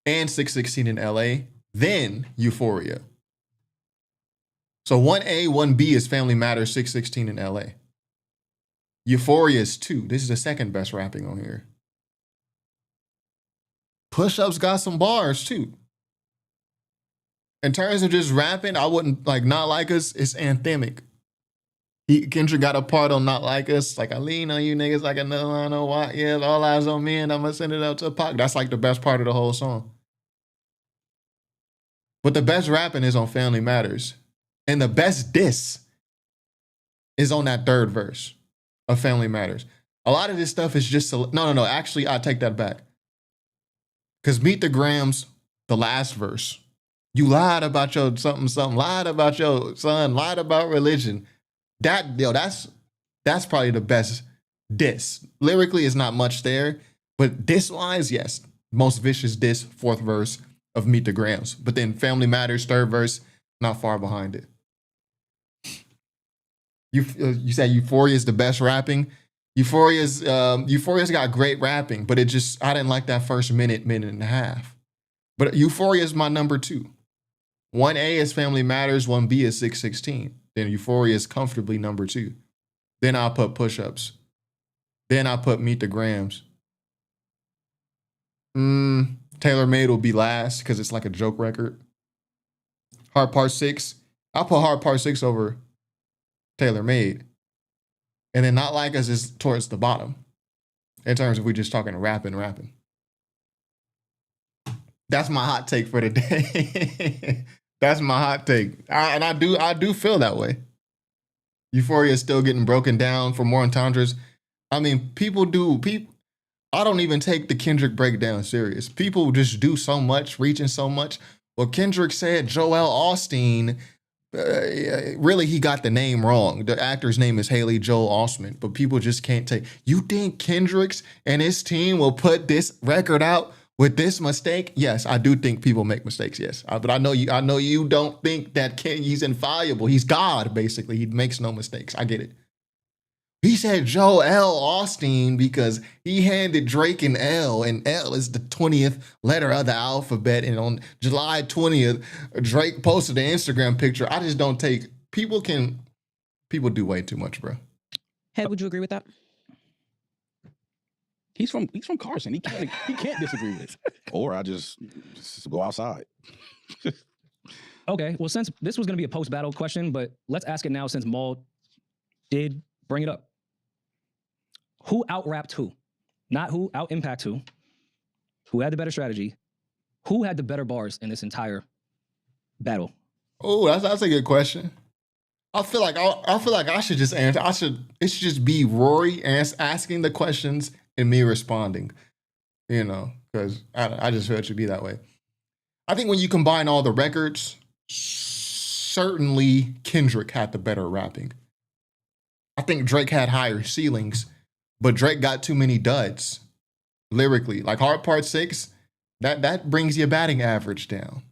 and 616 in LA, then Euphoria. So 1A, 1B is Family Matters, 616 in LA. Euphoria is 2. This is the second best rapping on here. Push-Ups got some bars too. In terms of just rapping, I wouldn't like Not Like Us. It's anthemic. Kendrick got a part on Not Like Us. Like, I lean on you niggas like another line on what? Yeah, all eyes on me and I'm gonna send it out to Pac. That's like the best part of the whole song. But the best rapping is on Family Matters. And the best diss is on that third verse of Family Matters. A lot of this stuff is just, no. Actually, I take that back. Because Meet the Grams, the last verse, you lied about your something, lied about your son, lied about religion. That's probably the best diss. Lyrically, it's not much there, but diss-wise, yes. Most vicious diss, fourth verse of Meet the Grams. But then Family Matters, third verse, not far behind it. You said Euphoria is the best rapping. Euphoria's got great rapping, but I didn't like that first minute and a half. But Euphoria is my number 2. 1A is Family Matters, 1B is 616. Then Euphoria is comfortably number 2. Then I'll put Push-Ups. Then I'll put Meet the Grams. Tailor Made will be last because it's like a joke record. Hard Part 6. I'll put Hard Part 6 over Tailor Made. And then Not Like Us is towards the bottom in terms of we just talking rapping. That's my hot take for the day. That's my hot take. I do feel that way. Euphoria is still getting broken down for more entendres. I mean, I don't even take the Kendrick breakdown serious. People just do so much, reaching so much. Well, Kendrick said Joel Osteen Really, he got the name wrong. The actor's name is Haley Joel Osment, but people just can't take. You think Kendrick's and his team will put this record out with this mistake? Yes, I do think people make mistakes. Yes, but I know you. I know you don't think that he's infallible. He's God, basically. He makes no mistakes. I get it. He said Joel Osteen because he handed Drake an L, and L is the 20th letter of the alphabet. And on July 20th, Drake posted an Instagram picture. I just don't take people do way too much, bro. Head, would you agree with that? He's from Carson. He can't disagree with it. Or I just go outside. Okay, well, since this was going to be a post-battle question, but let's ask it now since Maul did bring it up. Who out-rapped who? Not who out-impact who. Who had the better strategy? Who had the better bars in this entire battle? Oh, that's a good question. I feel like I should just answer. It should just be Rory asking the questions and me responding. You know, because I just feel it should be that way. I think when you combine all the records, certainly Kendrick had the better rapping. I think Drake had higher ceilings, but Drake got too many duds lyrically. Like Hard Part 6, that brings your batting average down.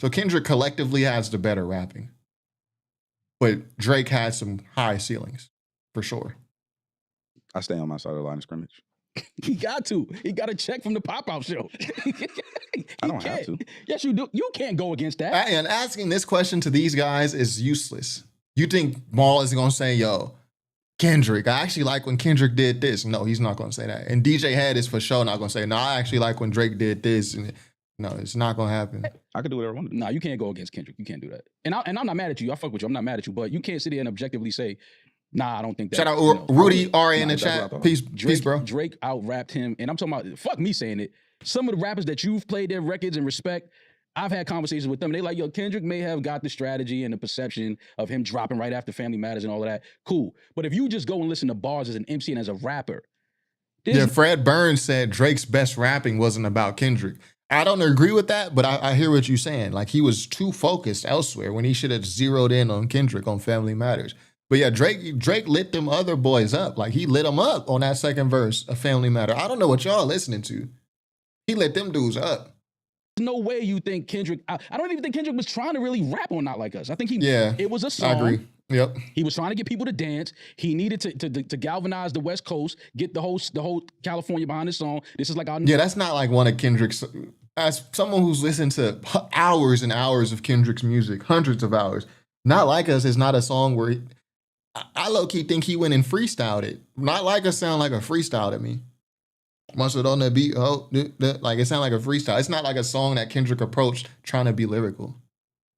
So Kendrick collectively has the better rapping. But Drake had some high ceilings, for sure. I stay on my side of the line of scrimmage. He got to. He got a check from the pop-out show. I don't have to. Yes, you do. You can't go against that. And asking this question to these guys is useless. You think Maul is going to say, yo, Kendrick, I actually like when Kendrick did this. No, he's not going to say that. And DJ Head is for sure not going to say, no, I actually like when Drake did this. And no, it's not going to happen. I could do whatever I want to do. No, you can't go against Kendrick. You can't do that. And I'm not mad at you. I fuck with you. I'm not mad at you. But you can't sit here and objectively say, nah, I don't think that. Shout out Rudy RA in the chat. Peace, bro. Drake out-rapped him. And I'm talking about, fuck me saying it. Some of the rappers that you've played their records and respect, I've had conversations with them. They like, yo, Kendrick may have got the strategy and the perception of him dropping right after Family Matters and all of that. Cool. But if you just go and listen to bars as an MC and as a rapper. Yeah, Fred Burns said Drake's best rapping wasn't about Kendrick. I don't agree with that, but I hear what you're saying. Like, he was too focused elsewhere when he should have zeroed in on Kendrick on Family Matters. But yeah, Drake lit them other boys up. Like, he lit them up on that second verse of Family Matter. I don't know what y'all listening to. He lit them dudes up. There's no way you think Kendrick. I don't even think Kendrick was trying to really rap on Not Like Us. I think it was a song. I agree. Yep. He was trying to get people to dance. He needed to galvanize the West Coast, get the whole California behind his song. This is like our that's not like one of Kendrick's. As someone who's listened to hours and hours of Kendrick's music, hundreds of hours, Not Like Us is not a song where I low-key think he went and freestyled it. Not Like Us sound like a freestyle to me. Mustard on the beat, like it sounded like a freestyle. It's not like a song that Kendrick approached trying to be lyrical.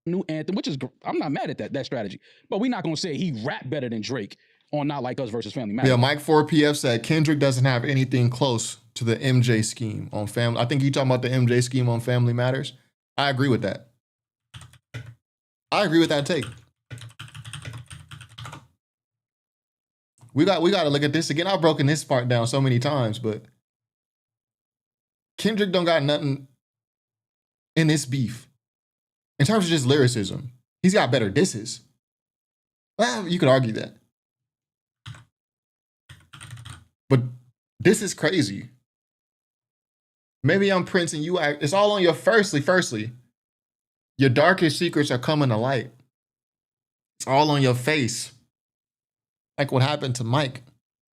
New anthem, which is, I'm not mad at that strategy. But we're not going to say he rapped better than Drake on Not Like Us versus Family Matters. Yeah, Mike 4PF said Kendrick doesn't have anything close to the MJ scheme on Family. I think you talking about the MJ scheme on Family Matters. I agree with that. I agree with that take. We got to look at this again. I've broken this part down so many times, but Kendrick don't got nothing in this beef. In terms of just lyricism, he's got better disses. Well, you could argue that. But this is crazy. Maybe I'm Prince and you act. It's all on your firstly. Your darkest secrets are coming to light. It's all on your face. Like what happened to Mike.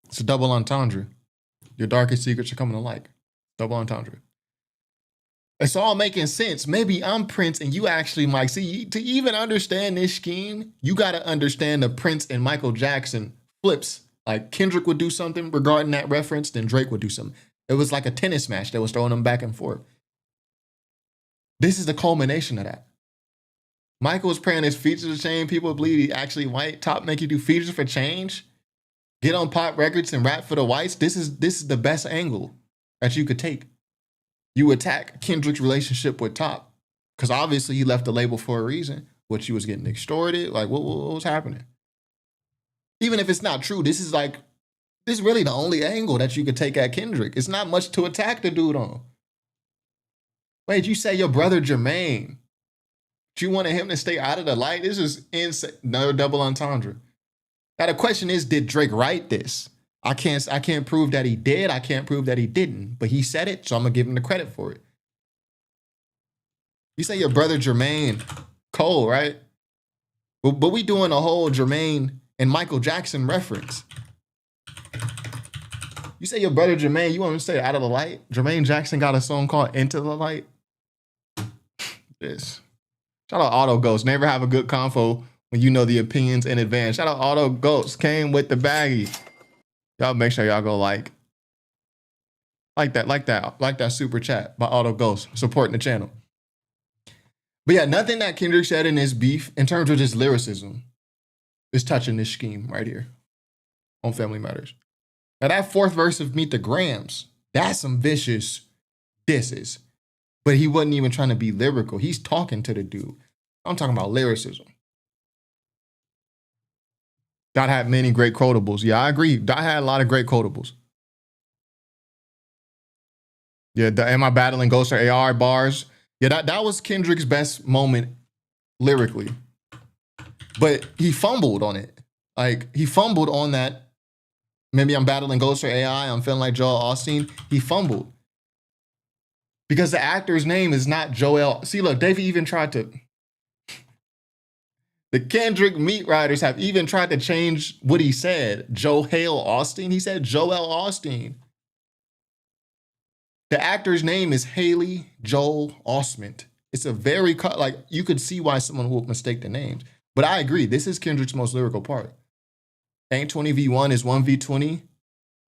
It's a double entendre. Your darkest secrets are coming to light. Double entendre. It's all making sense. Maybe I'm Prince and you actually Mike. See, to even understand this scheme, you got to understand the Prince and Michael Jackson flips. Like Kendrick would do something regarding that reference, then Drake would do something. It was like a tennis match that was throwing them back and forth. This is the culmination of that. Michael was praying his features to change. People believe he actually white. Top make you do features for change. Get on pop records and rap for the whites. This is the best angle that you could take. You attack Kendrick's relationship with Top. Because obviously he left the label for a reason. What, she was getting extorted? Like, what was happening? Even if it's not true, this is really the only angle that you could take at Kendrick. It's not much to attack the dude on. Wait, you say your brother Jermaine You wanted him to stay out of the light? This is insane. Another double entendre. Now the question is, did Drake write this? I can't prove that he did. I can't prove that he didn't. But he said it, so I'm gonna give him the credit for it. You say your brother Jermaine Cole, right? But we doing a whole Jermaine and Michael Jackson reference. You say your brother Jermaine, you want him to stay out of the light? Jermaine Jackson got a song called Into the Light. This. Shout out Auto Ghost. Never have a good convo when you know the opinions in advance. Shout out Auto Ghost. Came with the baggie. Y'all make sure y'all go like that super chat by Auto Ghost supporting the channel. But yeah, nothing that Kendrick said in his beef in terms of just lyricism is touching this scheme right here on Family Matters. Now that fourth verse of Meet the Grams, that's some vicious disses. But he wasn't even trying to be lyrical. He's talking to the dude. I'm talking about lyricism. Dot had many great quotables. Yeah, I agree. Dot had a lot of great quotables. Yeah, am I battling Ghost or AR bars? Yeah, that was Kendrick's best moment lyrically. But he fumbled on it. Like, he fumbled on that. Maybe I'm battling Ghost or AI. I'm feeling like Joel Osteen. He fumbled. Because the actor's name is not Joel. See, look, they've even tried to. The Kendrick meat writers have even tried to change what he said. Joel Osteen. He said Joel Osteen. The actor's name is Haley Joel Osment. It's a very, like, you could see why someone would mistake the names. But I agree. This is Kendrick's most lyrical part. Ain't 20v1 is 1v20.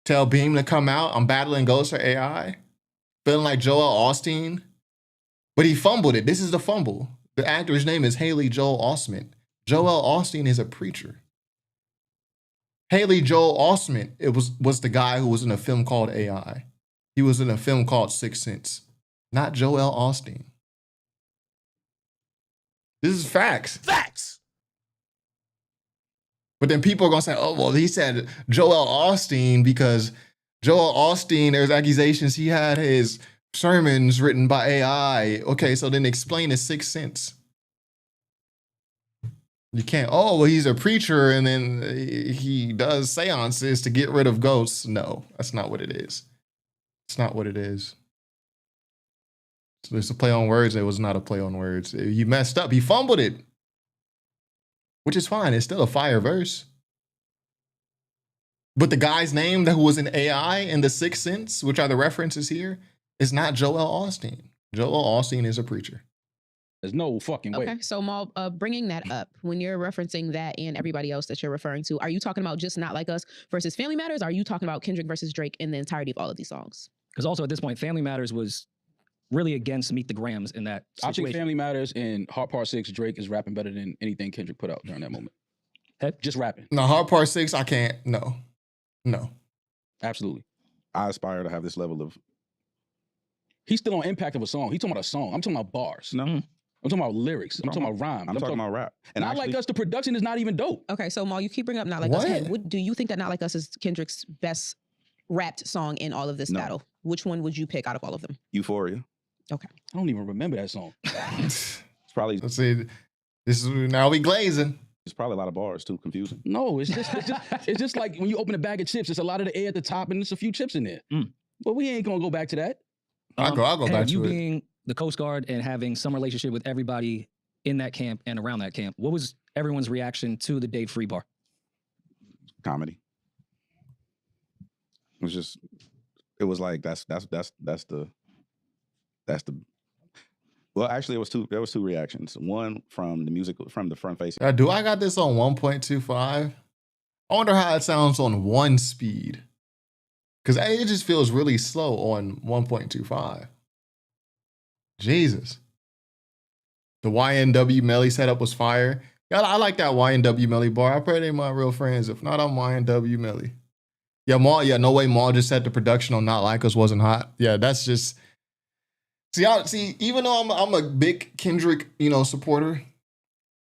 Tell Beam to come out. I'm battling Ghost or AI. Feeling like Joel Osteen. But he fumbled it. This is the fumble. The actor's name is Haley Joel Osment. Joel Osteen is a preacher. Haley Joel Osment was the guy who was in a film called AI. He was in a film called Sixth Sense. Not Joel Osteen. This is facts. Facts. But then people are going to say, oh, well, he said Joel Osteen because Joel Osteen, there's accusations he had his sermons written by AI. Okay, so then explain the Sixth Sense. You can't, oh, well, he's a preacher and then he does seances to get rid of ghosts. No, that's not what it is. It's not what it is. So there's a play on words. It was not a play on words. He messed up. He fumbled it. Which is fine. It's still a fire verse. But the guy's name that was in AI and the Sixth Sense, which are the references here, is not Joel Osteen. Joel Osteen is a preacher. There's no fucking way. Okay, so Maul, bringing that up, when you're referencing that and everybody else that you're referring to, are you talking about just Not Like Us versus Family Matters? Or are you talking about Kendrick versus Drake in the entirety of all of these songs? Because also at this point, Family Matters was really against Meet the Grams in that situation. I think Family Matters and Hard Part 6, Drake is rapping better than anything Kendrick put out during that moment. Just rapping. No, Hard Part 6, I can't. No. Absolutely. I aspire to have this level of. He's still on impact of a song. He's talking about a song. I'm talking about bars. No. I'm talking about lyrics. I'm talking about rhymes. I'm talking about rap. And Not Like Us, the production is not even dope. Okay, so Maul, you keep bringing up Not Like Us. Hey, do you think that Not Like Us is Kendrick's best rapped song in all of this battle? Which one would you pick out of all of them? Euphoria. Okay. I don't even remember that song. It's probably. Let's see. This is now we glazing. It's probably a lot of bars too. Confusing. No, it's just like when you open a bag of chips. It's a lot of the air at the top, and there's a few chips in there. But we ain't gonna go back to that. I'll go back to you it. being the Coast Guard and having some relationship with everybody in that camp and around that camp, what was everyone's reaction to the Dade Free bar? Comedy. It was just. It was like that's the. Well, actually, there was two reactions. One from the music, from the front face. Do I got this on 1.25? I wonder how it sounds on 1 speed. Because it just feels really slow on 1.25. Jesus. The YNW Melly setup was fire. Yeah, I like that YNW Melly bar. I pray they my real friends. If not, I'm YNW Melly. Yeah, Maul. Yeah, no way. Maul just said the production on Not Like Us wasn't hot. Yeah, that's just. See, even though I'm a big Kendrick, supporter,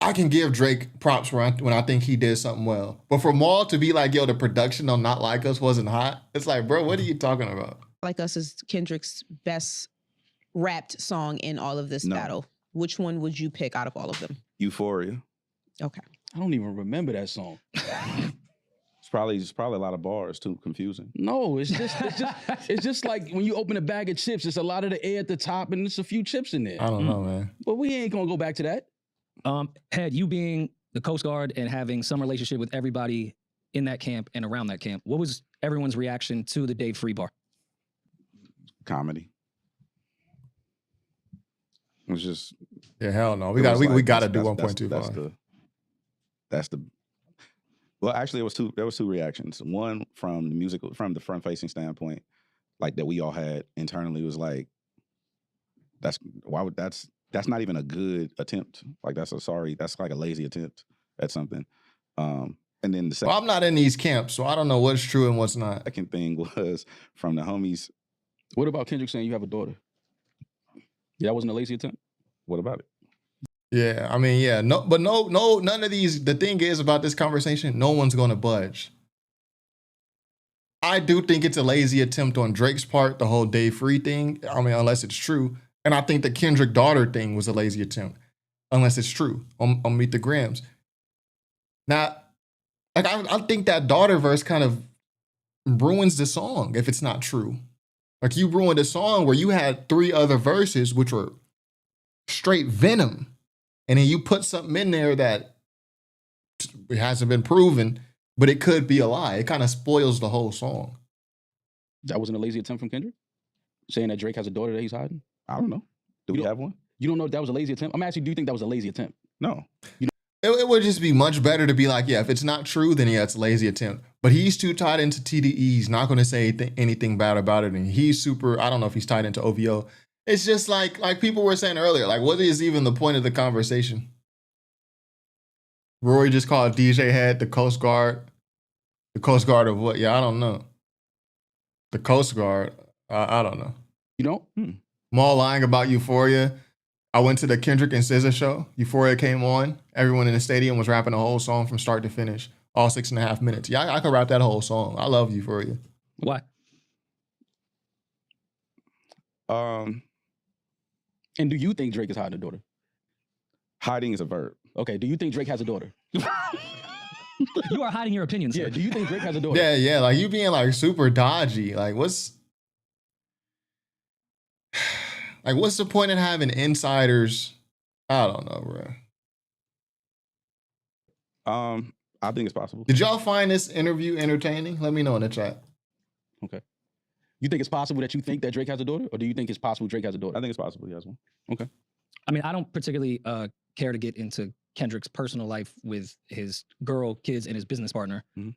I can give Drake props when I think he did something well. But for Maul to be like, yo, the production on Not Like Us wasn't hot, it's like, bro, what are you talking about? Like Us is Kendrick's best rapped song in all of this battle. which one would you pick out of all of them? Euphoria. Okay. I don't even remember that song. It's probably a lot of bars too. Confusing. No, it's just like when you open a bag of chips, it's a lot of the air at the top and there's a few chips in there. I don't know, man. But we ain't gonna go back to that. Head, you being the Coast Guard and having some relationship with everybody in that camp and around that camp, what was everyone's reaction to the Dave Free bar? Comedy. It was just. Yeah, hell no. it We got was we like, got to do that's- 1.25. That's the. Well, actually, there was two reactions. One from the front facing standpoint, like that we all had internally, was like, that's not even a good attempt. Like that's like a lazy attempt at something. And then the Well, I'm not in these camps, so I don't know what's true and what's not. second thing was from the homies. What about Kendrick saying you have a daughter? Yeah, that wasn't a lazy attempt. What about it? Yeah, I mean, yeah, no, but no, none of these. The thing is about this conversation, no one's going to budge. I do think it's a lazy attempt on Drake's part, the whole Dave Free thing. I mean, unless it's true, and I think the Kendrick daughter thing was a lazy attempt, unless it's true on Meet the Grams. Now, like I think that daughter verse kind of ruins the song if it's not true. Like you ruined a song where you had 3 other verses which were straight venom. And then you put something in there that it hasn't been proven, but it could be a lie. It kind of spoils the whole song. That wasn't a lazy attempt from Kendrick? Saying that Drake has a daughter that he's hiding? I don't know. Do we have one? You don't know if that was a lazy attempt? I'm asking, do you think that was a lazy attempt? No. It would just be much better to be like, yeah, if it's not true, then yeah, it's a lazy attempt. But he's too tied into TDE. He's not going to say anything bad about it. And he's super, I don't know if he's tied into OVO. It's just like people were saying earlier, like, what is even the point of the conversation? Rory just called DJ Head the Coast Guard. The Coast Guard of what? Yeah, I don't know. The Coast Guard, I don't know. You know? Maul lying about Euphoria. I went to the Kendrick and SZA show. Euphoria came on. Everyone in the stadium was rapping the whole song from start to finish. All 6.5 minutes. Yeah, I could rap that whole song. I love Euphoria. Why? And do you think Drake is hiding a daughter? Hiding is a verb. Okay, do you think Drake has a daughter? You are hiding your opinions. Yeah, Sir. do you think Drake has a daughter? Yeah, like you being like super dodgy. Like what's the point in having insiders? I don't know, bro. I think it's possible. Did y'all find this interview entertaining? Let me know in the chat. Okay. You think it's possible that you think that Drake has a daughter? Or do you think it's possible Drake has a daughter? I think it's possible he has one. Okay. I mean, I don't particularly care to get into Kendrick's personal life with his girl, kids, and his business partner. Mhm.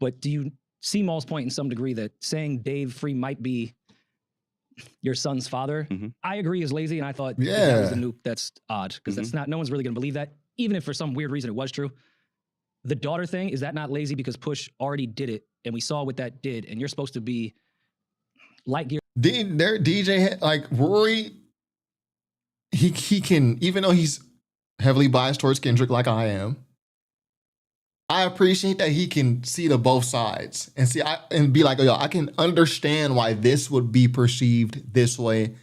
But do you see Maul's point in some degree that saying Dave Free might be your son's father? Mhm. I agree is lazy, and I thought if that Yeah. was a nuke. That's odd because that's not. No one's really going to believe that, even if for some weird reason it was true. The daughter thing, is that not lazy because Push already did it, and we saw what that did, and you're supposed to be light gear. Their DJ, like Rory, he can, even though he's heavily biased towards Kendrick like I am, I appreciate that he can see the both sides and be like, yo, I can understand why this would be perceived this way.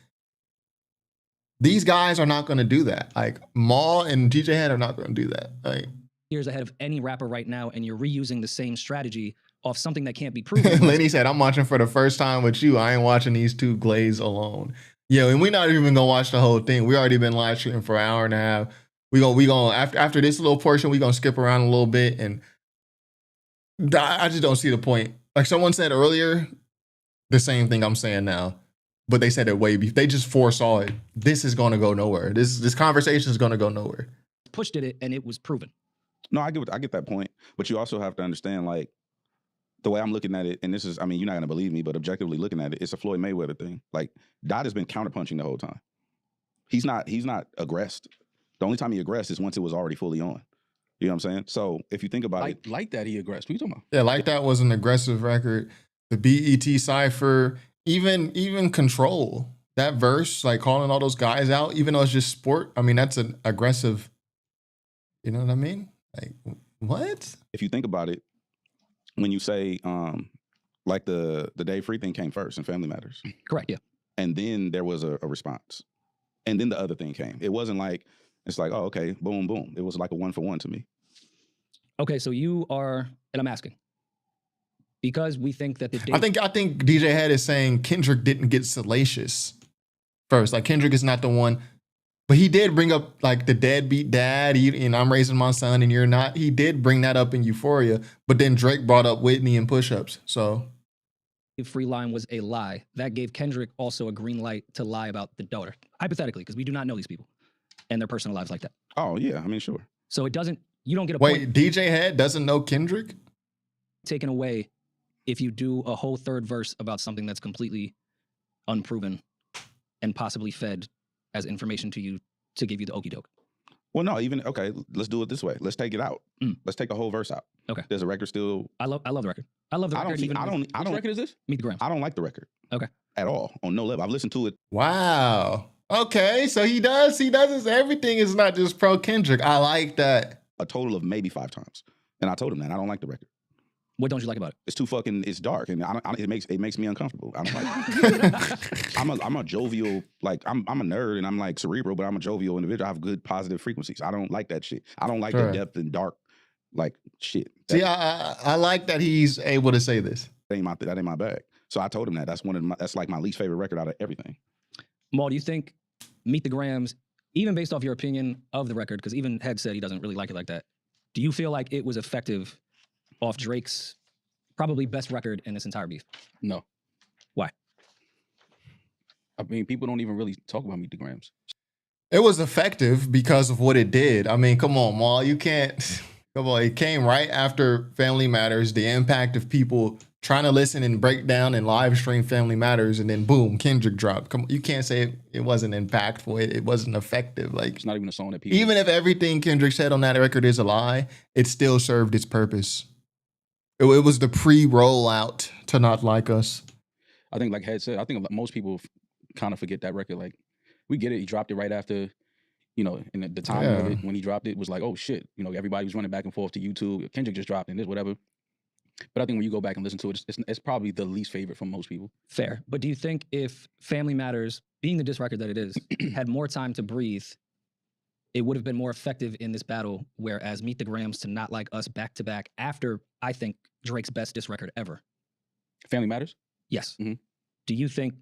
These guys are not going to do that. Like Maul and DJ Head are not going to do that. Like, Years ahead of any rapper right now, and you're reusing the same strategy off something that can't be proven. Lenny said, I'm watching for the first time with you. I ain't watching these two glaze alone. Yeah, and we're not even gonna watch the whole thing. We already been live streaming for an hour and a half. We gonna after this little portion, we gonna skip around a little bit, and I just don't see the point. Like someone said earlier, the same thing I'm saying now, but they said it way before. They just foresaw it. This is gonna go nowhere. This conversation is gonna go nowhere. Push did it, and it was proven. No, I get that point, but you also have to understand, like, the way I'm looking at it, and this is, I mean, you're not gonna believe me, but objectively looking at it, it's a Floyd Mayweather thing. Like, Dot has been counterpunching the whole time. He's not aggressed. The only time he aggressed is once it was already fully on. You know what I'm saying? So if you think about it, Like that, he aggressed. What are you talking about? Yeah, like that was an aggressive record. The BET Cypher, even Control, that verse, like calling all those guys out, even though it's just sport. I mean, that's an aggressive. You know what I mean? Like what? if you think about it, when you say like the Dave Free thing came first in Family Matters, Correct. Yeah. and then there was a response. And then the other thing came. It wasn't like, it's like, oh, okay, boom, boom. It was like a 1-for-1 to me. Okay, so you are, and I'm asking, because we think that the date, I think DJ Head is saying Kendrick didn't get Salacious first. Like Kendrick is not the one, but he did bring up like the deadbeat dad, and I'm raising my son and you're not. He did bring that up in Euphoria, but then Drake brought up Whitney and Push-Ups. So free line was a lie. That gave Kendrick also a green light to lie about the daughter, hypothetically, because we do not know these people and their personal lives like that. Oh, yeah, I mean, sure. So it doesn't, you don't get a wait, point DJ Head doesn't know Kendrick? taken away if you do a whole third verse about something that's completely unproven and possibly fed as information to you to give you the okey doke. Well, no, even, okay, let's do it this way. Let's take it out. Let's take a whole verse out. Okay. There's a record still. I love the record. I love the record. Which record is this? Meet the Grams. I don't like the record. Okay. At all, on no level. I've listened to it. Wow. Okay, so he does everything is not just pro Kendrick. I like that. A total of maybe 5 times. And I told him that I don't like the record. What don't you like about it? It's too fucking, it's dark, and it makes me uncomfortable. I don't like it. I'm a jovial, like I'm a nerd and I'm like cerebral, but I'm a jovial individual. I have good positive frequencies. I don't like that shit. I don't like the depth and dark, like shit. See, I like that he's able to say this. That ain't my bag. So I told him that that's like my least favorite record out of everything. Maul, do you think Meet the Grams, even based off your opinion of the record, because even Head said he doesn't really like it like that, do you feel like it was effective off Drake's probably best record in this entire beef? No. Why? I mean, people don't even really talk about Meet the Grams. It was effective because of what it did. I mean, come on, Maul, you can't. Come on, it came right after Family Matters, the impact of people trying to listen and break down and live stream Family Matters, and then boom, Kendrick dropped. Come on, you can't say it wasn't impactful. It wasn't effective. Like, it's not even a song that people. Even if everything Kendrick said on that record is a lie, it still served its purpose. It was the pre-rollout to Not Like Us. I think, like Head said, I think most people kind of forget that record. Like, we get it. He dropped it right after, in the time of it, when he dropped it, was like, oh shit. Everybody was running back and forth to YouTube. Kendrick just dropped and this, whatever. But I think when you go back and listen to it, it's probably the least favorite from most people. Fair. But do you think if Family Matters, being the diss record that it is, had more time to breathe, it would have been more effective in this battle, whereas Meet the Grams to Not Like Us back to back after, I think, Drake's best diss record ever? Family Matters? Yes. Mm-hmm. Do you think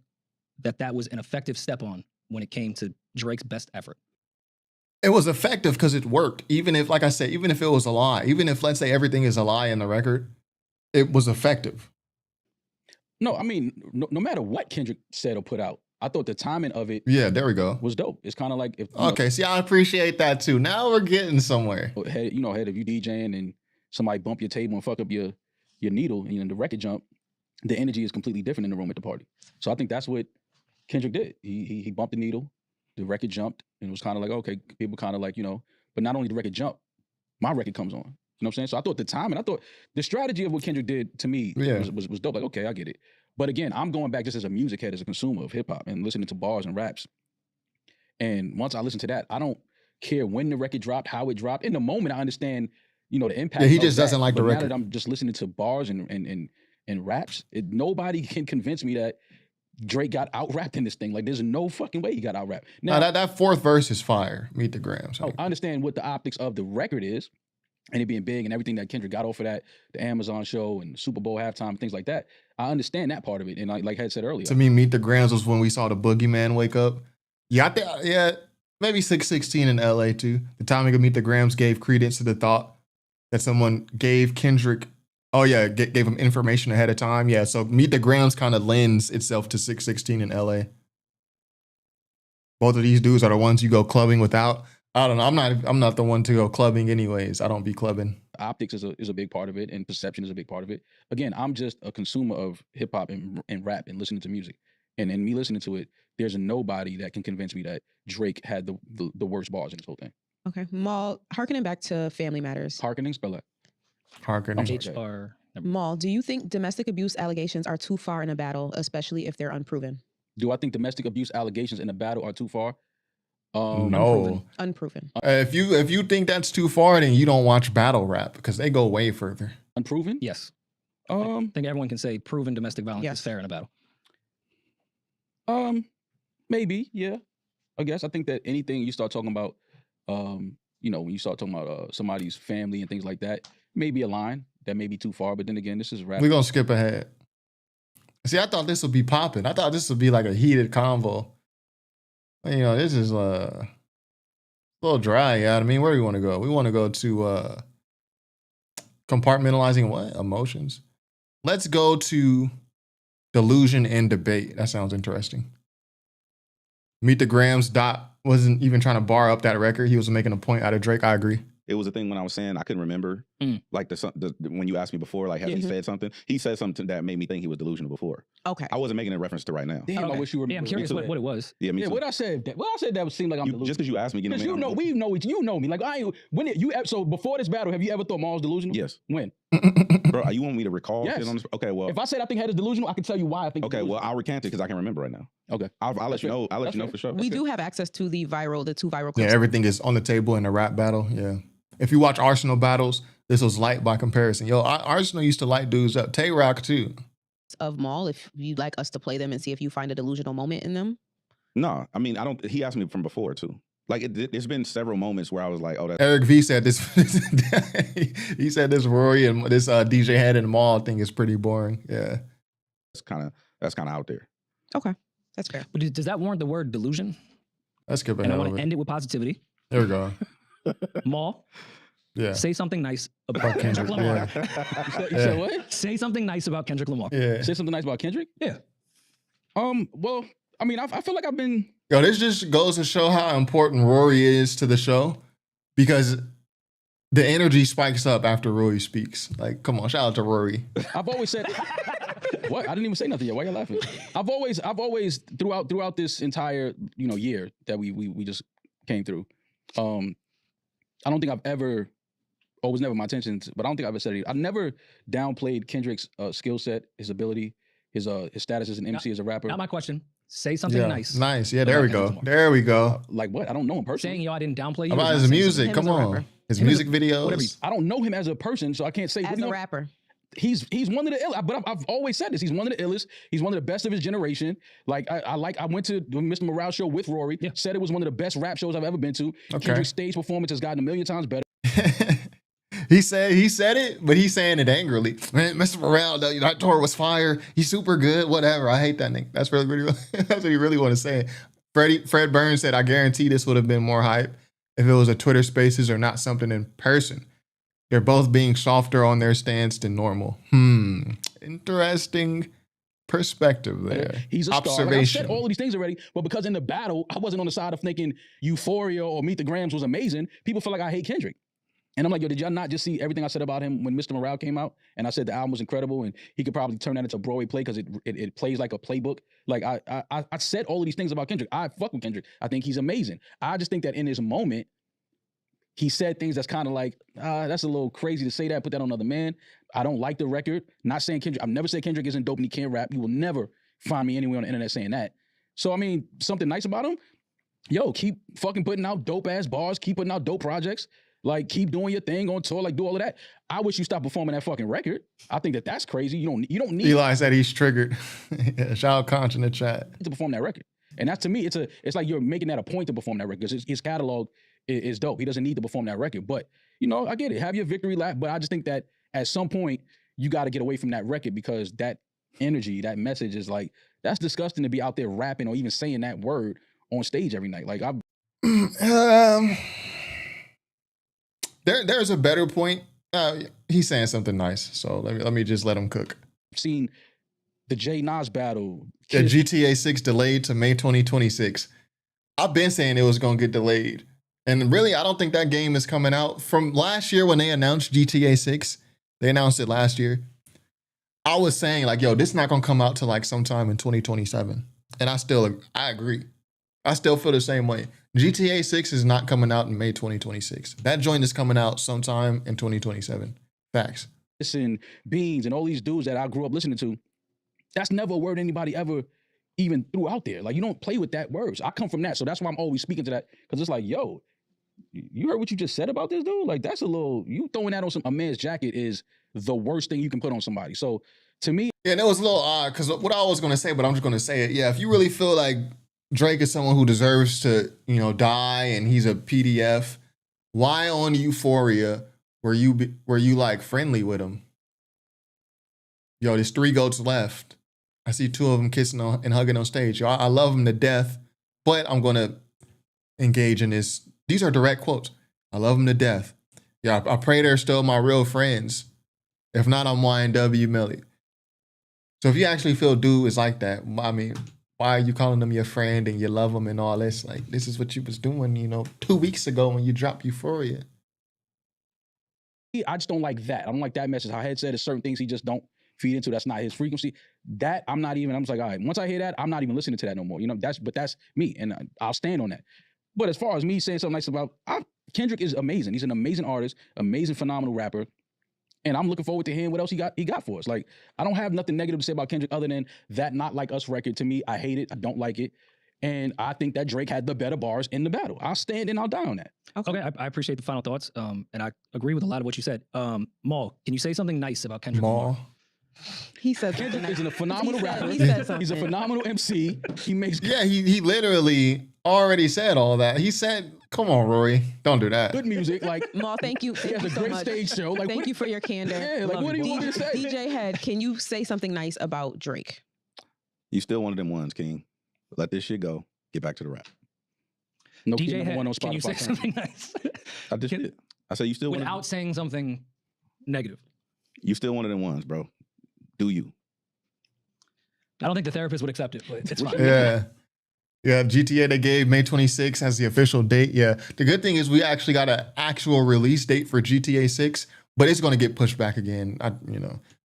that was an effective step on when it came to Drake's best effort? It was effective because it worked. Even if, like I said, even if it was a lie, even if, let's say, everything is a lie in the record, it was effective. No, I mean, no matter what Kendrick said or put out, I thought the timing of it there we go. was dope. It's kind of like if see, I appreciate that too. Now we're getting somewhere. Head, if you DJing and somebody bump your table and fuck up your needle and the record jump, the energy is completely different in the room at the party. So I think that's what Kendrick did. He bumped the needle, the record jumped, and it was kind of like, okay, people kind of like, but not only the record jump, my record comes on. You know what I'm saying? So I thought the timing, I thought the strategy of what Kendrick did to me was dope. Like, okay, I get it. But again, I'm going back just as a music head, as a consumer of hip hop and listening to bars and raps. And once I listen to that, I don't care when the record dropped, how it dropped. In the moment, I understand, the impact. Yeah, he just doesn't like the record. Now that I'm just listening to bars and raps, nobody can convince me that Drake got out-rapped in this thing. Like, there's no fucking way he got out-rapped. Now, that fourth verse is fire. Meet the Grams. I understand what the optics of the record is, and it being big and everything that Kendrick got off of that, the Amazon show and Super Bowl halftime, things like that. I understand that part of it. And like Head said earlier. To me, Meet the Grams was when we saw the Boogeyman wake up. Yeah, maybe 616 in LA too. The timing of Meet the Grams gave credence to the thought that someone gave Kendrick, gave him information ahead of time. Yeah, so Meet the Grams kind of lends itself to 616 in LA. Both of these dudes are the ones you go clubbing without. I don't know. I'm not the one to go clubbing anyways. I don't be clubbing. Optics is a big part of it, and perception is a big part of it. Again, I'm just a consumer of hip hop and rap and listening to music. And in me listening to it, there's nobody that can convince me that Drake had the worst bars in this whole thing. Okay. Maul, harkening back to Family Matters. Harkening, spell that. Harkening. HR. Maul, do you think domestic abuse allegations are too far in a battle, especially if they're unproven? Do I think domestic abuse allegations in a battle are too far? No. Unproven. If you think that's too far, then you don't watch battle rap because they go way further. Unproven? Yes. I think everyone can say proven domestic violence is fair in a battle. Maybe, yeah. I guess I think that anything you start talking about, you know, when you start talking about somebody's family and things like that, maybe a line that may be too far. But then again, this is rap. We're gonna skip ahead. See, I thought this would be popping. I thought this would be like a heated convo. You know, this is a little dry. Yeah, I mean, where do we want to go? We want to go to compartmentalizing what emotions. Let's go to delusion and debate. That sounds interesting. Meet the Grams. Dot wasn't even trying to bar up that record. He was making a point out of Drake. I agree. It was a thing when I was saying I couldn't remember, like when you asked me before, like, has he said something? He said something that made me think he was delusional before. Okay. I wasn't making a reference to right now. Damn, I wish you were. Yeah, I'm curious what it was. Yeah, me too. What I said that seemed like I'm delusional. Just because you asked me, Because you know me. Like so before this battle, have you ever thought Maul was delusional? Yes. When? Bro, you want me to recall? Yes. Shit on this? Okay, well. If I said I think Head is delusional, I can tell you why I think. Okay, well, I'll recant it because I can remember right now. Okay, I'll let you know. I'll let you know for sure. We do have access to the two viral clips. Yeah, everything is on the table in a rap battle. Yeah. If you watch Arsenal battles, this was light by comparison. Yo, Arsenal used to light dudes up. Tay Rock too. Of Maul, if you'd like us to play them and see if you find a delusional moment in them. No, I mean, I don't. He asked me from before too. Like, there's been several moments where I was like, oh, that's. Eric V said this. He said this Rory and this DJ Head and Maul thing is pretty boring. Yeah. That's kind of out there. Okay. That's fair. But does that warrant the word delusion? Let's skip And I ahead. want to end it with positivity. There we go. Maul, Yeah. say something nice about Kendrick. Kendrick Lamar. Yeah. You said what? Say something nice about Kendrick Lamar. Yeah. Say something nice about Kendrick? Yeah. Well, I mean, I feel like I've been. Yo, this just goes to show how important Rory is to the show because the energy spikes up after Rory speaks. Like, come on, shout out to Rory. I've always said. What? I didn't even say nothing yet. Why you laughing? I've always throughout this entire year that we just came through. I don't think I've ever. Oh, it was never my intention, but I don't think I've ever said it. I never downplayed Kendrick's skill set, his ability, his status as an MC, as a rapper. Not my question. Say something nice. Nice. Yeah, there we go. Lamar. There we go. Like what? I don't know him personally. Saying, yo, I didn't downplay you. About is his not saying music. him Come as a on. rapper. His Him as music videos. I don't know him as a person, so I can't say. As a rapper. He's one of the illest, but I've always said this. He's one of the illest. He's one of the best of his generation. Like I went to the Mr. Morale show with Rory. Yeah. Said it was one of the best rap shows I've ever been to. Okay. Kendrick's stage performance has gotten a million times better. He said it, but he's saying it angrily. Man, Mr. Morale, that tour was fire. He's super good. Whatever. I hate that nigga. That's really that's what he really want to say. Fred Burns said, I guarantee this would have been more hype if it was a Twitter Spaces or not something in person. They're both being softer on their stance than normal. Interesting perspective there. He's a star. Like, I've Observation. said all of these things already, but because in the battle, I wasn't on the side of thinking Euphoria or Meet the Grams was amazing. People feel like I hate Kendrick. And I'm like, yo, did y'all not just see everything I said about him when Mr. Morale came out? And I said the album was incredible and he could probably turn that into a Broadway play because it plays like a playbook. Like I said all of these things about Kendrick. I fuck with Kendrick. I think he's amazing. I just think that in his moment, he said things that's kind of like, that's a little crazy to say that, put that on another man. I don't like the record. Not saying Kendrick, I've never said Kendrick isn't dope and he can't rap. You will never find me anywhere on the internet saying that. So, I mean, something nice about him, yo, keep fucking putting out dope ass bars, keep putting out dope projects. Like, keep doing your thing on tour, like, do all of that. I wish you stopped performing that fucking record. I think that's crazy. You don't need Eli said he's triggered. Yeah, shout out Conch in the chat. to perform that record. And that's, to me, it's like you're making that a point to perform that record because his catalog is dope. He doesn't need to perform that record. But, I get it. Have your victory lap. But I just think that at some point, you got to get away from that record because that energy, that message is like, that's disgusting to be out there rapping or even saying that word on stage every night. Like, There's a better point. He's saying something nice, so let me just let him cook. I've seen the J Nas battle. The GTA 6 delayed to May 2026. I've been saying it was gonna get delayed, and really, I don't think that game is coming out. From last year when they announced GTA 6, they announced it last year. I was saying like, yo, this is not gonna come out till like sometime in 2027, and I agree. I still feel the same way. GTA 6 is not coming out in May 2026. That joint is coming out sometime in 2027. Facts. And Beans and all these dudes that I grew up listening to, that's never a word anybody ever even threw out there. Like, you don't play with that words. I come from that, so that's why I'm always speaking to that, because it's like, yo, you heard what you just said about this dude? Like, that's a little, you throwing that on a man's jacket is the worst thing you can put on somebody. So, to me... Yeah, and it was a little odd, because what I was going to say, but I'm just going to say it. Yeah, if you really feel like Drake is someone who deserves to, die, and he's a PDF. Why on Euphoria were you like friendly with him? Yo, there's 3 goats left. I see 2 of them kissing and hugging on stage. Yo, I love them to death, but I'm gonna engage in this. These are direct quotes. I love them to death. Yeah, I pray they're still my real friends. If not, I'm YNW Millie. So if you actually feel dude is like that, I mean, why are you calling them your friend and you love them and all this? Like, this is what you was doing, 2 weeks ago when you dropped Euphoria. I just don't like that. I don't like that message. How Head said is certain things he just don't feed into. That's not his frequency. That I'm just like, all right, once I hear that, I'm not even listening to that no more. That's me, and I'll stand on that. But as far as me saying something nice about, Kendrick is amazing. He's an amazing artist, amazing, phenomenal rapper. And I'm looking forward to hearing what else he got for us. Like, I don't have nothing negative to say about Kendrick other than that Not Like Us record. To me, I hate it. I don't like it. And I think that Drake had the better bars in the battle. I'll stand and I'll die on that. Okay, I appreciate the final thoughts. And I agree with a lot of what you said. Maul, can you say something nice about Kendrick Lamar? He said Kendrick is a phenomenal rapper. He's a phenomenal MC. He makes he literally already said all that. He said, "Come on, Rory, don't do that." good music. Like, Maul, thank you. he has a so great much. stage show. Like, Thank you for your candor. Yeah, like, what do you want me to say? DJ Head, can you say something nice about Drake? You still one of them ones, King. Let this shit go. Get back to the rap. No DJ number Head, one on can you say Spotify. something nice? I just did. I say you still one of Without saying something negative? you still one of them ones, bro. Do you? I don't think the therapist would accept it, but it's fine. Yeah. Yeah, GTA they gave May 26th as the official date. Yeah. The good thing is we actually got an actual release date for GTA 6, but it's going to get pushed back again.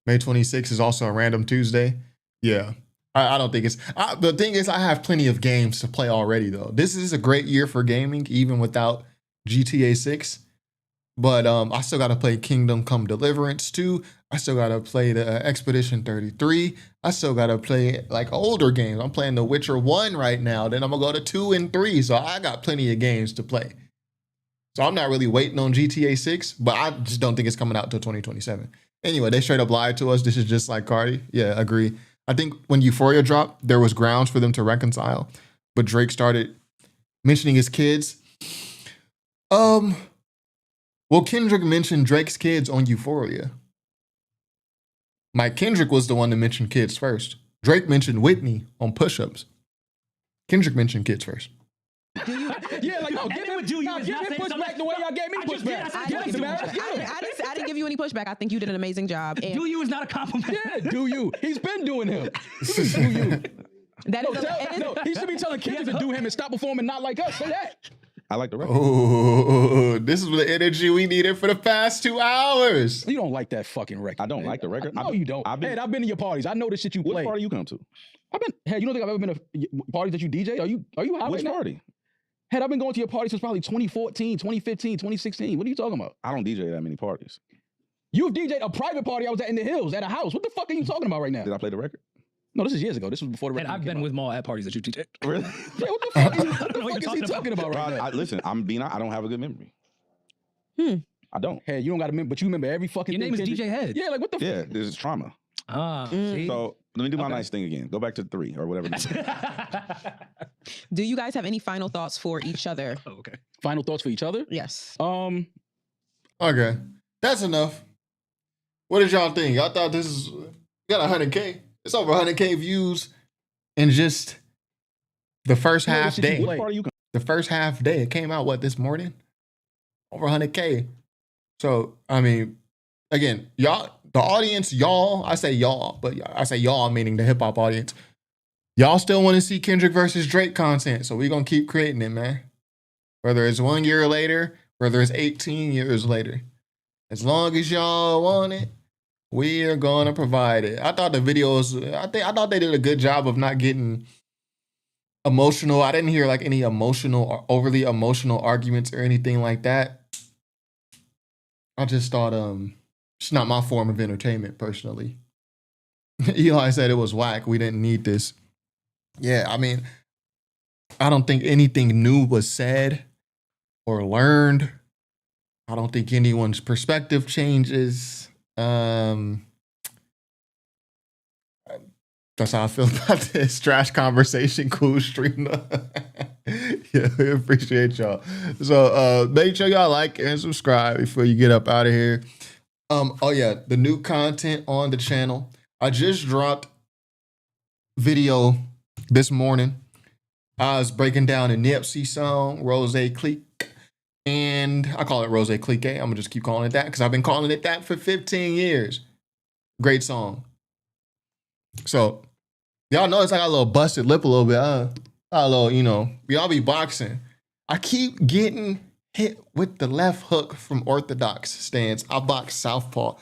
May 26th is also a random Tuesday. Yeah. I don't think it's... the thing is, I have plenty of games to play already, though. This is a great year for gaming, even without GTA 6. But I still got to play Kingdom Come Deliverance 2. I still got to play the Expedition 33. I still got to play like older games. I'm playing The Witcher 1 right now. Then I'm going to go to 2 and 3. So I got plenty of games to play. So I'm not really waiting on GTA 6, but I just don't think it's coming out until 2027. Anyway, they straight up lied to us. This is just like Cardi. Yeah, agree. I think when Euphoria dropped, there was grounds for them to reconcile. But Drake started mentioning his kids. Well, Kendrick mentioned Drake's kids on Euphoria. Mike Kendrick was the one to mention kids first. Drake mentioned Whitney on Push-Ups. Kendrick mentioned kids first. Yeah, like, no, give him pushback the way y'all gave me pushback. I didn't give you any pushback. I think you did an amazing job. And Do you is not a compliment. Yeah, do you? He's been doing him. Do you? that is No, he should be telling Kendrick to do him and stop performing Not Like Us. Say that. I like the record. Oh, this is the energy we needed for the past 2 hours. You don't like that fucking record. I don't like the record. No, you don't. I've been to your parties. I know the shit you Which play. party you come to? Hey, you don't think I've ever been to parties that you DJ? Are you high Which right now? party? Head, I've been going to your parties since probably 2014, 2015, 2016. What are you talking about? I don't DJ that many parties. You've DJ'd a private party I was at in the hills at a house. What the fuck are you talking about right now? Did I play the record? No, this is years ago. This was before the And record I've came been out. with Maul at parties that you did. Really? Yeah, what the fuck, know what is you're he talking talking about right now? Listen, I don't have a good memory. I don't. Hey, you don't got to remember, but you remember every fucking Your thing. name is Kendrick- DJ Head. Yeah, like what the fuck? Yeah, this is trauma. See? So let me do my Okay. nice thing again. Go back to 3 or whatever. Do you guys have any final thoughts for each other? Oh, okay. Final thoughts for each other? Yes. Okay, that's enough. What did y'all think? Y'all thought this is got 100K? It's over 100K views in just the first You know, half this shit you day. play. Which party you come The first half day. It came out this morning? Over 100K. So I mean, again, y'all, the audience, y'all. I say y'all, but I say y'all meaning the hip hop audience. Y'all still want to see Kendrick versus Drake content, so we're gonna keep creating it, man. Whether it's 1 year later, whether it's 18 years later. As long as y'all want it, we are gonna provide it. I thought the videos, I thought they did a good job of not getting emotional. I didn't hear like any emotional or overly emotional arguments or anything like that. I just thought it's not my form of entertainment personally. Eli said it was whack. We didn't need this. Yeah, I mean, I don't think anything new was said or learned. I don't think anyone's perspective changes. That's how I feel about this trash conversation. Cool stream. Yeah, we appreciate y'all. So make sure y'all like and subscribe before you get up out of here. Oh yeah, the new content on the channel. I just dropped video this morning. I was breaking down a Nipsey song, Rose Clique. And I call it Rose Clique. I'm gonna just keep calling it that because I've been calling it that for 15 years. Great song. So y'all notice I got a little busted lip a little bit. A little, you know, we all be boxing. I keep getting hit with the left hook from orthodox stance. I box southpaw.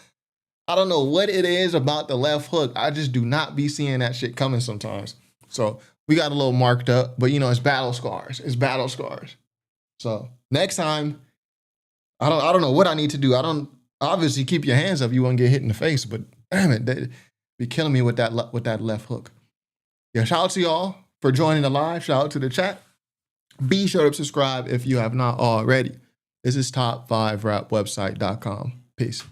I don't know what it is about the left hook. I just do not be seeing that shit coming sometimes. So we got a little marked up, but you know, it's battle scars. It's battle scars. So next time, I don't know what I need to do. I don't obviously keep your hands up. You won't get hit in the face, but damn it, they be killing me with that left hook. Yeah, shout out to y'all for joining the live. Shout out to the chat. Be sure to subscribe if you have not already. This is top5rapwebsite.com. Peace.